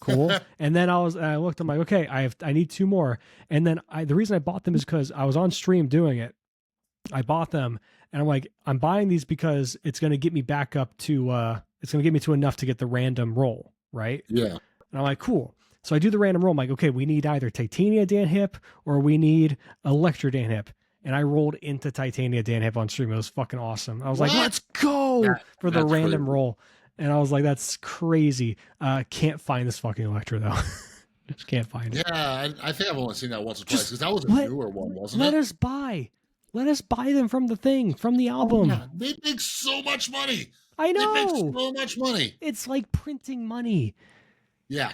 Speaker 1: Cool. And then I looked, I'm like, okay, I need 2 more. And then the reason I bought them is because I was on stream doing it. I bought them and I'm like, I'm buying these because it's going to get me back up to, it's going to get me to enough to get the random roll. Right.
Speaker 2: Yeah.
Speaker 1: And I'm like, cool. So I do the random roll. I'm like, okay, we need either Titania Dan Hipp or we need Electra Dan Hipp. And I rolled into Titania Dan Hipp on stream. It was fucking awesome. I was like, let's go for the random
Speaker 2: crazy.
Speaker 1: roll. And I was like, that's crazy. Can't find this fucking Electra though. Just can't find it.
Speaker 2: Yeah, I think I've only seen that once or twice because that was a newer one, wasn't it?
Speaker 1: Let us buy them from the thing, from the album.
Speaker 2: Yeah, they make so much money.
Speaker 1: I know.
Speaker 2: They make so much money.
Speaker 1: It's like printing money.
Speaker 2: Yeah.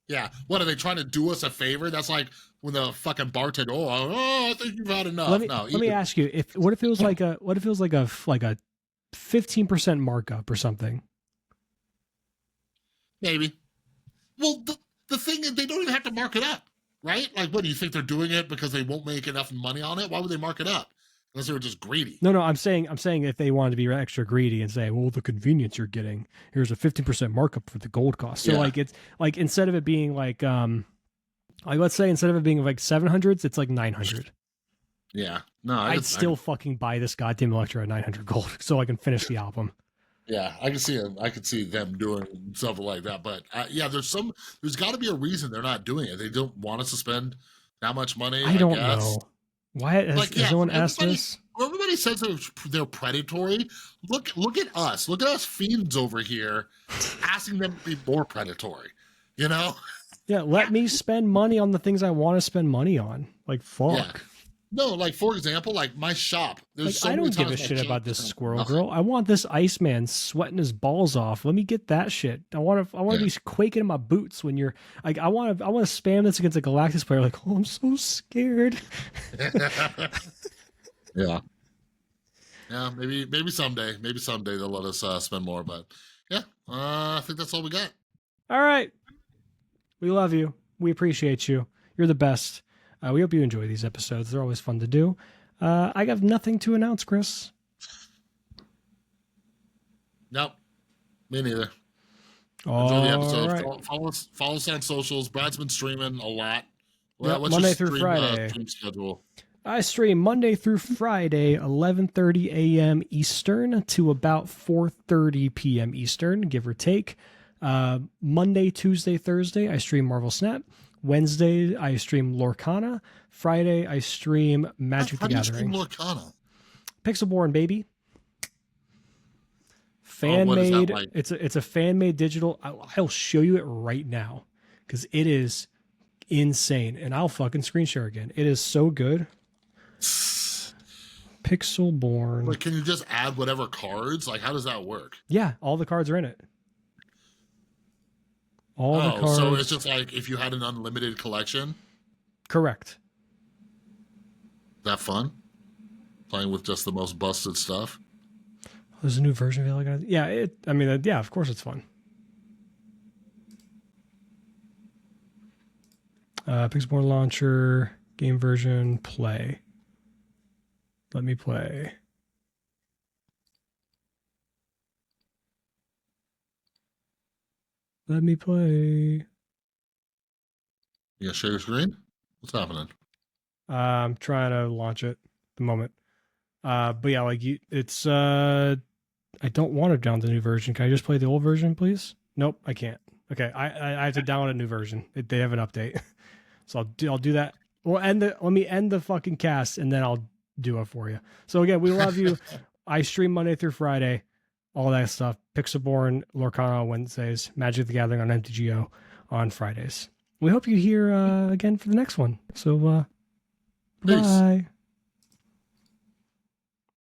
Speaker 2: Yeah. What, are they trying to do us a favor? That's like when the fucking bartender, I think you've had enough.
Speaker 1: Let me ask you, what if it was like a 15% markup or something?
Speaker 2: Maybe. Well, the thing is, they don't even have to mark it up, right? Like, what do you think they're doing it because they won't make enough money on it? Why would they mark it up? Unless they were just greedy.
Speaker 1: No, I'm saying if they wanted to be extra greedy and say, well, the convenience you're getting, here's a 15% markup for the gold cost. So like it's like instead of it being like let's say instead of it being like 700s, it's like 900.
Speaker 2: Yeah. No,
Speaker 1: I'd still fucking buy this goddamn Electra at 900 gold so I can finish the album.
Speaker 2: Yeah, I can see them. I can see them doing something like that. But yeah, there's got to be a reason they're not doing it. They don't want us to spend that much money.
Speaker 1: I don't know. Why has anyone asked this?
Speaker 2: Everybody says they're predatory. Look at us. Look at us fiends over here, asking them to be more predatory. You know?
Speaker 1: Yeah, let me spend money on the things I want to spend money on. Like fuck.
Speaker 2: Yeah. No, like for example, like my shop. There's
Speaker 1: I don't give a shit about this squirrel girl. I want this Iceman sweating his balls off. Let me get that shit. I want to be quaking in my boots when you're like. I want to spam this against a Galactus player. Like, oh, I'm so scared.
Speaker 2: Yeah. Yeah. Maybe someday. Maybe someday they'll let us spend more. But yeah, I think that's all we got.
Speaker 1: All right. We love you. We appreciate you. You're the best. We hope you enjoy these episodes. They're always fun to do. I have nothing to announce, Chris.
Speaker 2: Nope. Me neither.
Speaker 1: Enjoy
Speaker 2: the episode. Right. Follow us on socials. Brad's been streaming a lot.
Speaker 1: Yep, Monday through Friday.
Speaker 2: Stream schedule?
Speaker 1: I stream Monday through Friday, 11:30 a.m. Eastern to about 4:30 p.m. Eastern, give or take. Monday, Tuesday, Thursday, I stream Marvel Snap. Wednesday, I stream Lorcana. Friday, I stream Magic the Gathering.
Speaker 2: How do you stream Lorcana?
Speaker 1: Pixelborn, baby. Fan made. Like? It's a fan made digital. I'll show you it right now because it is insane, and I'll fucking screen share again. It is so good. Pixelborn.
Speaker 2: Like, can you just add whatever cards? Like, how does that work?
Speaker 1: Yeah, all the cards are in it. All the
Speaker 2: Oh,
Speaker 1: cards.
Speaker 2: so it's just like if you had an unlimited collection.
Speaker 1: Correct.
Speaker 2: That fun? Playing with just the most busted stuff.
Speaker 1: There's a new version of it. Yeah, yeah, of course it's fun. Pixie launcher, game version, play. Let me play. Let me play.
Speaker 2: You gonna share your screen? What's happening?
Speaker 1: I'm trying to launch it at the moment. But yeah, like it's I don't want to download the new version. Can I just play the old version, please? Nope, I can't. Okay, I have to download a new version. They have an update, so I'll do that. Let me end the fucking cast and then I'll do it for you. So again, we love you. I stream Monday through Friday, all that stuff. Pixelborn, Lorcana on Wednesdays, Magic the Gathering on MTGO on Fridays. We hope you hear again for the next one. So
Speaker 2: Peace.
Speaker 1: bye.